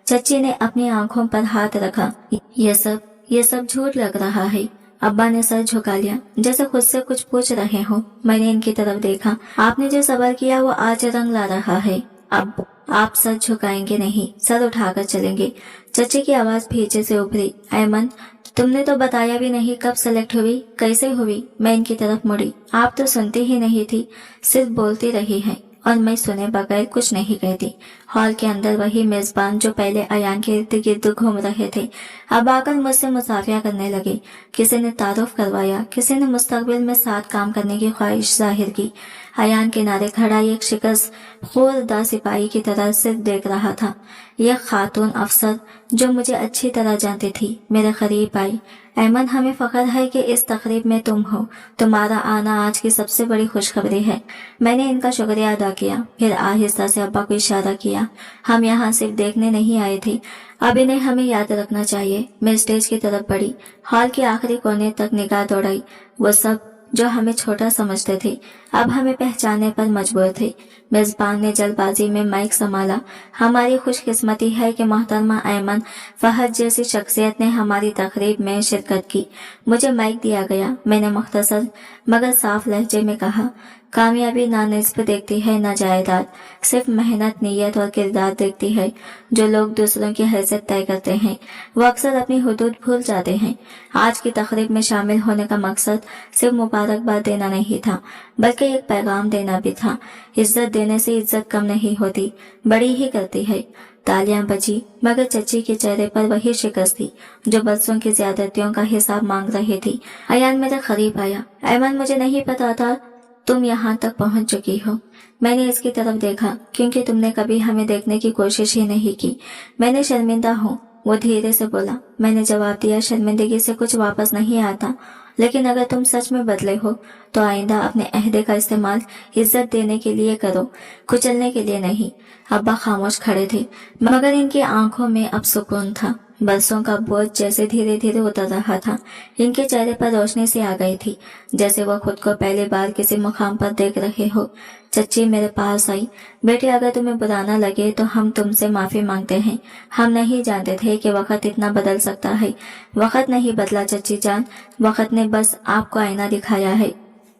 चच्ची ने अपनी आंखों पर हाथ रखा। ये सब झूठ लग रहा है। अब्बा ने सर झुका लिया, जैसे खुद से कुछ पूछ रहे हो। मैंने इनकी तरफ देखा। आपने जो सबर किया वो आज रंग ला रहा है। अब आप सर झुकाएंगे नहीं, सर उठाकर चलेंगे। चची की आवाज पीछे से उभरी, ऐमन तुमने तो बताया भी नहीं कब सेलेक्ट हुई, कैसे हुई? मैं इनकी तरफ मुड़ी। आप तो सुनती ही नहीं थी, सिर्फ बोलती रही हैं और मैं सुने बगैर कुछ नहीं कहती। हॉल के अंदर वही मेजबान जो पहले अयान के इर्द गिर्द घूम रहे थे, अब आकर मुझसे मुसाफिया करने लगे। किसी ने तारुफ करवाया, किसी ने मुस्तकबिल में साथ काम करने की ख्वाहिश जाहिर की। अयान किनारे खड़ा एक शिकस्त खूरदा सिपाही की तरह सिर्फ देख रहा था। यह खातून अफसर जो मुझे अच्छी तरह जानती थी मेरे करीब आई। ऐमन हमें फख्र है कि इस तकरीब में तुम हो, तुम्हारा आना आज की सबसे बड़ी खुशखबरी है। मैंने इनका शुक्रिया अदा किया, फिर आहिस्ता से अब्बा को इशारा किया, हम यहाँ सिर्फ देखने नहीं आए थे, अब इन्हें हमें याद रखना चाहिए। मैं स्टेज की तरफ बढ़ी, हॉल के आखिरी कोने तक निगाह दौड़ाई। वो सब जो हमें छोटा समझते थे अब हमें पहचानने पर मजबूर थे। मेजबान ने जल्दबाजी में माइक संभाला। हमारी खुशकिस्मती है कि मोहतरमा ऐमन फहद जैसी शख्सियत ने हमारी तकरीब में शिरकत की। मुझे माइक दिया गया। मैंने मुख्तसर मगर साफ लहजे में कहा, कामयाबी ना निस्ब देखती है ना जायदाद, सिर्फ मेहनत, नीयत और किरदार देखती है। जो लोग दूसरों की हैसियत तय करते हैं वो अक्सर अपनी हुदूद भूल जाते हैं। आज की तकरीब में शामिल होने का मकसद सिर्फ मुबारकबाद देना नहीं था, बल्कि एक पैगाम देना भी था। इज्जत देने से इज्जत कम नहीं होती, बड़ी ही करती है। तालियां बजी, मगर चच्ची के चेहरे पर वही शिकस्त थी जो बरसों की ज्यादतियों का हिसाब मांग रही थी। अयान मेरे करीब आया। ऐमन मुझे नहीं पता था तुम यहाँ तक पहुँच चुकी हो। मैंने इसकी तरफ देखा, क्योंकि तुमने कभी हमें देखने की कोशिश ही नहीं की। मैंने शर्मिंदा हूँ, वो धीरे से बोला। मैंने जवाब दिया, शर्मिंदगी से कुछ वापस नहीं आता, लेकिन अगर तुम सच में बदले हो तो आइंदा अपने अहदे का इस्तेमाल इज्जत देने के लिए करो, कुचलने के लिए नहीं। अब्बा खामोश खड़े थे, मगर इनकी आंखों में अब सुकून था। बरसों का बोझ जैसे धीरे धीरे उतर रहा था। इनके चेहरे पर रोशनी सी आ गई थी, जैसे वो खुद को पहली बार किसी मुकाम पर देख रहे हो। चच्ची मेरे पास आई। बेटे, अगर तुम्हें बुरा ना लगे तो हम तुमसे माफी मांगते हैं। हम नहीं जानते थे कि वक्त इतना बदल सकता है। वक्त नहीं बदला चच्ची जान, वक्त ने बस आपको आईना दिखाया है।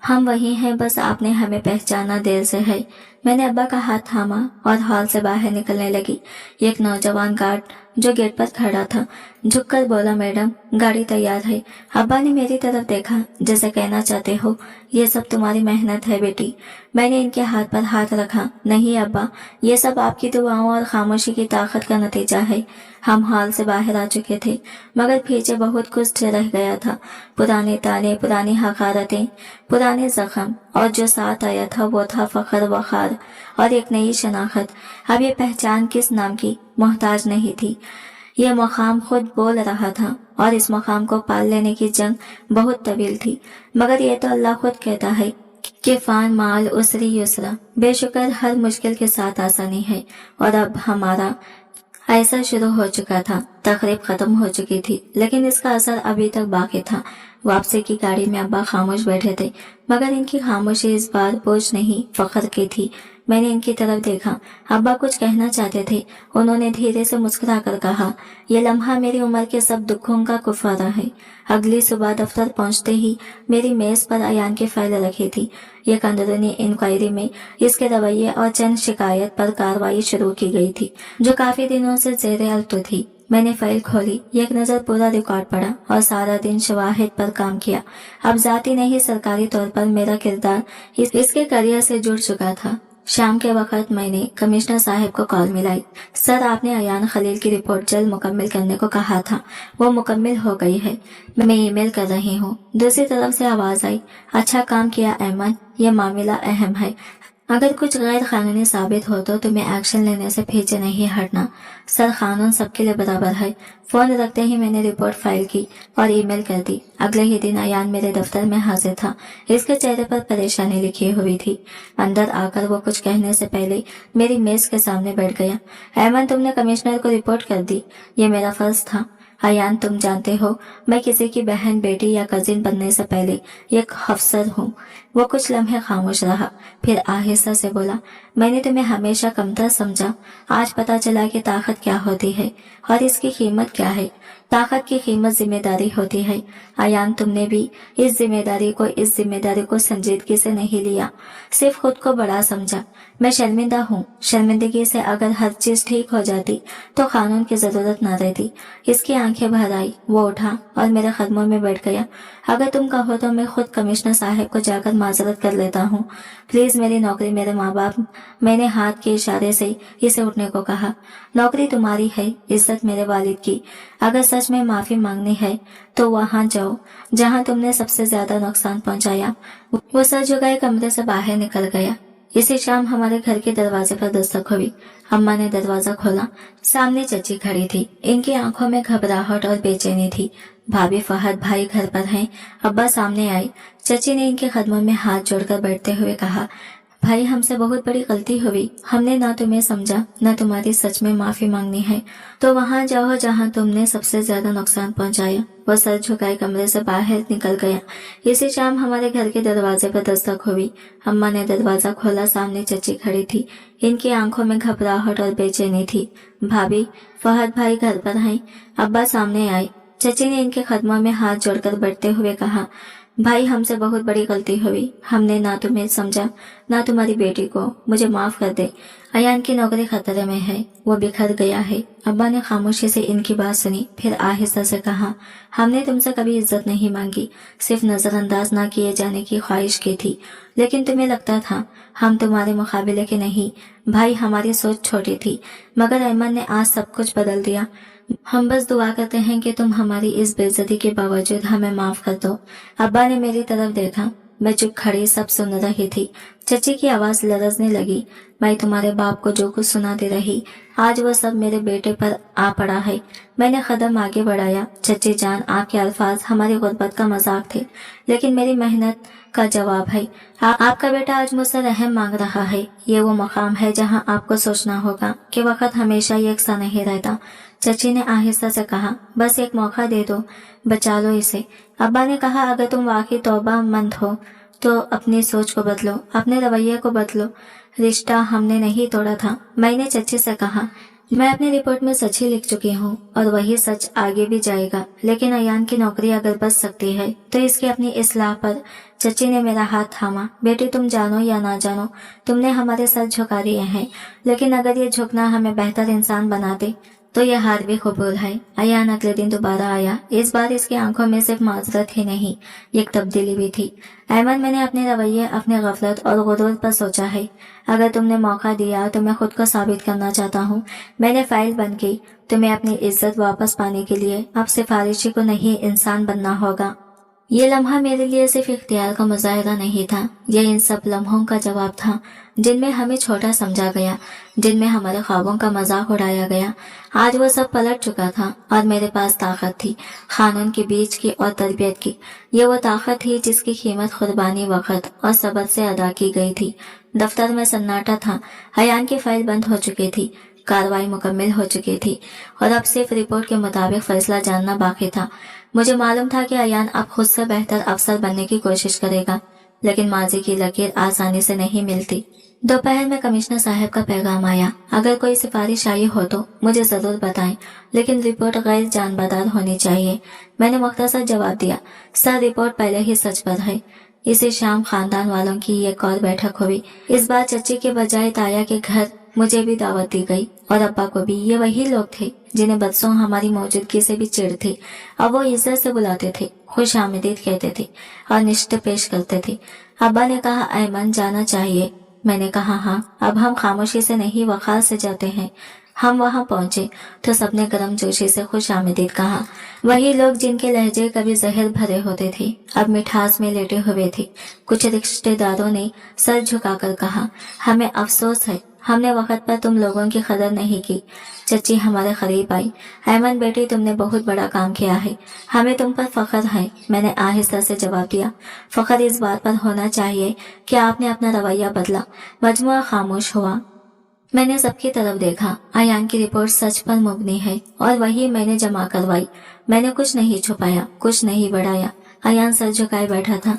हम वही हैं, बस आपने हमें पहचाना देर से है। मैंने अब्बा का हाथ थामा और हॉल से बाहर निकलने लगी। एक नौजवान गार्ड जो गेट पर खड़ा था झुककर बोला, मैडम गाड़ी तैयार है। अब्बा ने मेरी तरफ देखा, जैसे कहना चाहते हो ये सब तुम्हारी मेहनत है बेटी। मैंने इनके हाथ पर हाथ रखा। नहीं अब्बा, ये सब आपकी दुआओं और खामोशी की ताकत का नतीजा है। हम हॉल से बाहर आ चुके थे, मगर पीछे बहुत कुछ रह गया था। पुराने ताने, पुरानी हकारतें, पुराने जख्म, और जो साथ आया था वो था फख्र, वखार और एक नई शनाख्त। अब ये पहचान किस नाम की मोहताज नहीं थी। ये मकाम खुद बोल रहा था, और इस मकाम को पाल लेने की जंग बहुत तवील थी। मगर ये तो अल्लाह खुद कहता है कि फान माल उसरी युसरा, बेशुक्र हर मुश्किल के साथ आसानी है। और अब हमारा ऐसा शुरू हो चुका था, तकरीब खत्म हो चुकी थी, लेकिन इसका असर अभी तक बाकी था। वापसी की गाड़ी में अब्बा खामोश बैठे थे, मगर इनकी खामोशी इस बार बोझ नहीं फख्र की थी। मैंने इनकी तरफ देखा। अब्बा कुछ कहना चाहते थे। उन्होंने धीरे से मुस्कुरा कर कहा, यह लम्हा मेरी उम्र के सब दुखों का कुफारा है। अगली सुबह दफ्तर पहुंचते ही मेरी मेज पर अयान की फाइल रखी थी। एक अंदरूनी इंक्वायरी में इसके रवैये और चंद शिकायत पर कार्रवाई शुरू की गई थी, जो काफी दिनों से ज़ेरे अल्तु थी। मैंने फाइल खोली, एक नजर पूरा रिकॉर्ड पढ़ा और सारा दिन शवाहिद पर काम किया। अब जाती नहीं सरकारी तौर पर मेरा किरदार इसके करियर से जुड़ चुका था। शाम के वक्त मैंने कमिश्नर साहब को कॉल मिलाई। सर, आपने अयान खलील की रिपोर्ट जल्द मुकम्मल करने को कहा था, वो मुकम्मल हो गई है, मैं ईमेल कर रही हूँ। दूसरी तरफ से आवाज आई, अच्छा काम किया अहमद, ये मामला अहम है। अगर कुछ गैर कानूनी साबित हो तो तुम्हें एक्शन लेने से पीछे नहीं हटना। सर, कानून सबके लिए बराबर है। फोन रखते ही मैंने रिपोर्ट फाइल की और ईमेल कर दी। अगले ही दिन अयान मेरे दफ्तर में हाजिर था। इसके चेहरे पर परेशानी लिखी हुई थी। अंदर आकर वो कुछ कहने से पहले मेरी मेज के सामने बैठ गया। अहमद, तुमने कमिश्नर को रिपोर्ट कर दी, ये मेरा फर्ज था। अयान, तुम जानते हो मैं किसी की बहन, बेटी या कजिन बनने से पहले एक अफसर हूँ। वो कुछ लम्हे खामोश रहा, फिर आहिस्ता से बोला, मैंने तुम्हें हमेशा कमतर समझा। आज पता चला कि ताकत क्या होती है और इसकी कीमत क्या है। ताकत की कीमत जिम्मेदारी होती है। अयान, तुमने भी इस जिम्मेदारी को संजीदगी से नहीं लिया, सिर्फ खुद को बड़ा समझा। मैं शर्मिंदा हूँ। शर्मिंदगी से अगर हर चीज ठीक हो जाती तो कानून की जरूरत न रहती। इसकी आंखें भर आई। वो उठा और मेरे कदमों में बैठ गया। अगर तुम कहो तो मैं खुद कमिश्नर साहब को जाकर माजरत कर लेता हूँ। प्लीज, मेरी नौकरी, मेरे माँ बाप। मैंने हाथ के इशारे से इसे उठने को कहा। नौकरी तुम्हारी है, इज्जत मेरे वालिद की। अगर सच में माफी मांगनी है तो वहां जाओ जहां तुमने सबसे ज्यादा नुकसान पहुंचाया। वो सर झुकाए कमरे से बाहर निकल गया। इसी शाम हमारे घर के दरवाजे पर दस्तक हुई। अम्मा ने दरवाजा खोला। सामने चची खड़ी थी। इनकी आंखों में घबराहट और बेचैनी थी। भाभी, फहद भाई घर पर हैं। अब्बा सामने आए। चची ने इनके कदमों में हाथ जोड़कर बैठते हुए कहा, भाई, हमसे बहुत बड़ी गलती हुई। हमने ना तुम्हें समझा, ना तुम्हारी सच में माफी मांगनी है तो वहां जाओ जहां तुमने सबसे ज्यादा नुकसान पहुंचाया। वो सर झुकाए कमरे से बाहर निकल गया। इसी शाम हमारे घर के दरवाजे पर दस्तक हुई। अम्मा ने दरवाजा खोला। सामने चची खड़ी थी। इनकी आंखों में घबराहट और बेचैनी थी। भाभी, फहद भाई घर पर हैं। अब्बा सामने आए। चची ने इनके कदमों में हाथ जोड़कर बैठते हुए कहा, भाई, हमसे बहुत बड़ी गलती हुई। हमने ना तुम्हें समझा, ना तुम्हारी बेटी को। मुझे माफ कर दे। अयान की नौकरी खतरे में है, वो बिखर गया है। अब्बा ने खामोशी से इनकी बात सुनी, फिर आहिस्ता से कहा, हमने तुमसे कभी इज्जत नहीं मांगी, सिर्फ नजरअंदाज ना किए जाने की ख्वाहिश की थी। लेकिन तुम्हें लगता था हम तुम्हारे मुकाबले के नहीं। भाई, हमारी सोच छोटी थी, मगर अहमद ने आज सब कुछ बदल दिया। हम बस दुआ करते हैं कि तुम हमारी इस बेइज्जती के बावजूद हमें माफ कर दो। अब्बा ने मेरी तरफ देखा। मैं चुप खड़ी सब सुन रही थी। चची की आवाज लरजने लगी। मैं तुम्हारे बाप को जो कुछ सुना दे रही, आज वो सब मेरे बेटे पर आ पड़ा है। मैंने कदम आगे बढ़ाया। चची जान, आपके अल्फाज हमारी गुर्बत का मजाक थे, लेकिन मेरी मेहनत का जवाब है। आपका बेटा आज मुझसे रहम मांग रहा है। ये वो मकाम है जहाँ आपको सोचना होगा कि वक्त हमेशा यकसा नहीं रहता। चची ने आहिस्ता से कहा, बस एक मौका दे दो, बचा लो इसे। अब्बा ने कहा, अगर तुम वाकई तौबा मंद हो तो अपनी सोच को बदलो, अपने रवैये को बदलो। रिश्ता हमने नहीं तोड़ा था। मैंने चची से कहा, मैं अपनी रिपोर्ट में सच ही लिख चुकी हूँ और वही सच आगे भी जाएगा, लेकिन अयान की नौकरी अगर बच सकती है तो इसकी अपनी इस्लाह पर। चची ने मेरा हाथ थामा। बेटी, तुम जानो या ना जानो, तुमने हमारे सर झुका दिए हैं, लेकिन अगर ये झुकना हमें बेहतर इंसान बना दे तो यह हार भी कबूल है। अयान अगले दिन दोबारा आया। इस बार इसकी आंखों में सिर्फ माजरत ही नहीं, एक तब्दीली भी थी। अहमद, मैंने अपने रवैये, अपने गफलत और गुरूर पर सोचा है। अगर तुमने मौका दिया तो मैं खुद को साबित करना चाहता हूँ। मैंने फाइल बंद की। तुम्हें अपनी इज्जत वापस पाने के लिए अब सिफारिशी को नहीं, इंसान बनना होगा। ये लम्हा मेरे लिए सिर्फ इख्तियार का मुजाहिरा नहीं था, यह इन सब लम्हों का जवाब था जिनमें हमें छोटा समझा गया, जिनमें हमारे ख्वाबों का मजाक उड़ाया गया। आज वो सब पलट चुका था और मेरे पास ताकत थी, कानून के बीच की और तरबियत की। ये वो ताकत थी जिसकी कीमत कुर्बानी, वक्त और सब्र से अदा की गई थी। दफ्तर में सन्नाटा था। अयान की फाइल बंद हो चुकी थी, कार्रवाई मुकम्मल हो चुकी थी और अब सिर्फ रिपोर्ट के मुताबिक फैसला जानना बाकी था। मुझे मालूम था कि अयान अब खुद से बेहतर अफसर बनने की कोशिश करेगा, लेकिन माजी की लकीर आसानी से नहीं मिलती। दोपहर में कमिश्नर साहब का पैगाम आया, अगर कोई सिफारिश आई हो तो मुझे जरूर बताएं, लेकिन रिपोर्ट गैर जानबदार होनी चाहिए। मैंने मुख्तसर जवाब दिया, सर रिपोर्ट पहले ही सच पर है। इसी शाम खानदान वालों की एक और बैठक हुई। इस बार चची के बजाय ताया के घर मुझे भी दावत दी गई और अब्बा को भी। ये वही लोग थे जिन्हें बरसों हमारी मौजूदगी से भी चिढ़ थी। अब वो इज्जत से बुलाते थे, खुश आमदीद कहते थे और निश्चित पेश करते थे। अब्बा ने कहा, ऐमन जाना चाहिए। मैंने कहा, हाँ। अब हम खामोशी से नहीं, वक़ार से जाते हैं। हम वहां पहुंचे तो सबने गर्म जोशी से खुश आमदीद कहा। वही लोग जिनके लहजे कभी जहर भरे होते थे अब मिठास में लेटे हुए थे। कुछ रिश्तेदारों ने सर झुकाकर कहा, हमें अफसोस है, हमने वक्त पर तुम लोगों की कदर नहीं की। चची हमारे करीब आई। ऐमन बेटी, तुमने बहुत बड़ा काम किया है, हमें तुम पर फख्र है। मैंने आहिस्ता से जवाब दिया, फख्र इस बात पर होना चाहिए कि आपने अपना रवैया बदला। मजमुआ खामोश हुआ। मैंने सबकी तरफ देखा। अयान की रिपोर्ट सच पर मुबनी है और वही मैंने जमा करवाई। मैंने कुछ नहीं छुपाया, कुछ नहीं बढ़ाया। अयान सर झुकाए बैठा था।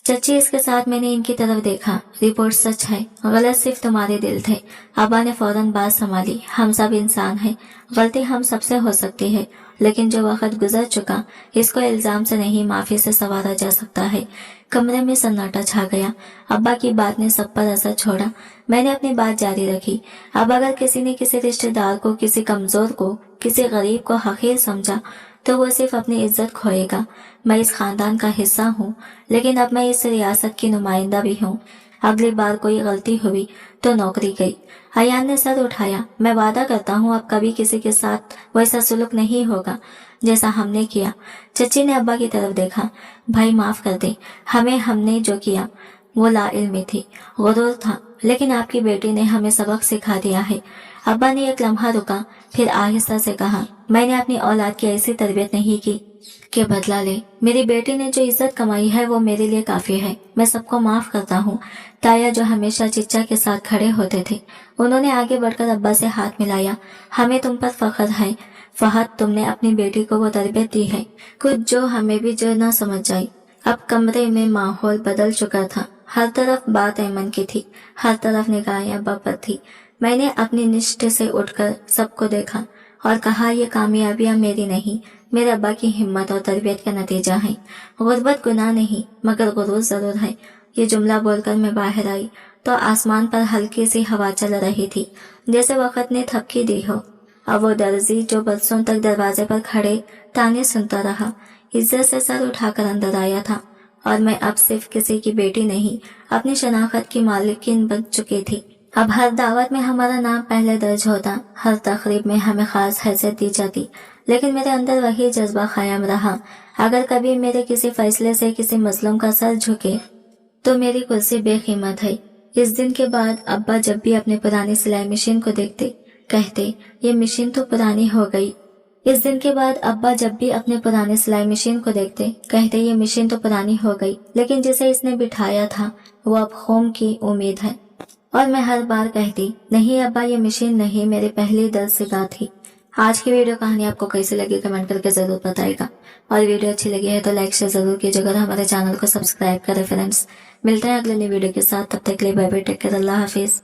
चची, इसके साथ मैंने इनकी तरफ देखा। रिपोर्ट सच है, गलत सिर्फ तुम्हारे दिल थे। अब्बा ने फौरन बात संभाली, हम सब इंसान हैं, गलती हम सबसे हो सकती है, लेकिन जो वक्त गुजर चुका इसको इल्जाम से नहीं, माफी से संवारा जा सकता है। कमरे में सन्नाटा छा गया। अब्बा की बात ने सब पर असर छोड़ा। मैंने अपनी बात जारी रखी। अब अगर किसी ने किसी रिश्तेदार को, किसी कमजोर को, किसी गरीब को हकीर समझा तो वो सिर्फ अपनी इज्जत खोएगा। मैं इस खानदान का हिस्सा हूँ, लेकिन अब मैं इस रियासत की नुमाइंदा भी हूँ। अगली बार कोई गलती हुई तो नौकरी गई। अयान ने सर उठाया। मैं वादा करता हूँ अब कभी किसी के साथ वैसा सुलूक नहीं होगा जैसा हमने किया। चची ने अब्बा की तरफ देखा। भाई माफ कर दे, हमने जो किया वो लाइल्मी थी, गुरूर था, लेकिन आपकी बेटी ने हमें सबक सिखा दिया है। अब्बा ने एक लम्हा रुका, फिर आहिस्ता से कहा, मैंने अपनी औलाद की ऐसी तरबियत नहीं की कि बदला ले। मेरी बेटी ने जो इज्जत कमाई है वो मेरे लिए काफी है। मैं सबको माफ करता हूँ। ताया जो हमेशा चिच्चा के साथ खड़े होते थे, उन्होंने आगे बढ़कर अब्बा से हाथ मिलाया। हमें तुम पर फख्र है फहद, तुमने अपनी बेटी को वो तरबियत दी है कुछ जो हमें भी जो न समझ आई। अब कमरे में माहौल बदल चुका था। हर तरफ बात ऐमन की थी, हर तरफ निगाहें अब्बा पर थी। मैंने अपनी निष्ठ से उठकर सबको देखा और कहा, ये कामयाबियां मेरी नहीं, मेरे अब्बा की हिम्मत और तरबियत का नतीजा है। गुर्बत गुनाह नहीं, मगर गुरूर जरूर है। ये जुमला बोलकर मैं बाहर आई तो आसमान पर हल्की सी हवा चल रही थी, जैसे वक्त ने थपकी दी हो। अब वो दर्जी जो बरसों तक दरवाजे पर खड़े ताने सुनता रहा, इज्जत से सर उठाकर अंदर आया था और मैं अब सिर्फ किसी की बेटी नहीं, अपनी शनाख्त की मालिकिन बन चुकी थी। अब हर दावत में हमारा नाम पहले दर्ज होता, हर तकरीब में हमें खास हैसियत दी जाती, लेकिन मेरे अंदर वही जज्बा कायम रहा। अगर कभी मेरे किसी फैसले से किसी मजलूम का सर झुके तो मेरी कुर्सी बेकीमत है। इस दिन के बाद अब्बा जब भी अपने पुरानी सिलाई मशीन को देखते कहते ये मशीन तो पुरानी हो गई। इस दिन के बाद अब्बा जब भी अपने पुराने सिलाई मशीन को देखते कहते ये मशीन तो पुरानी हो गई, लेकिन जिसे इसने बिठाया था वो अब होम की उम्मीद है। और मैं हर बार कहती नहीं अब्बा ये मशीन नहीं, मेरी पहली दरसगाह थी। आज की वीडियो कहानी आपको कैसी लगी कमेंट करके जरूर बताइएगा, और वीडियो अच्छी लगी है तो लाइक शेयर जरूर कीजिएगा और हमारे चैनल को सब्सक्राइब करें फ्रेंड्स। मिलते हैं अगले नई वीडियो के साथ, तब तक के लिए बाय बाय, टेक केयर, अल्लाह हाफिज।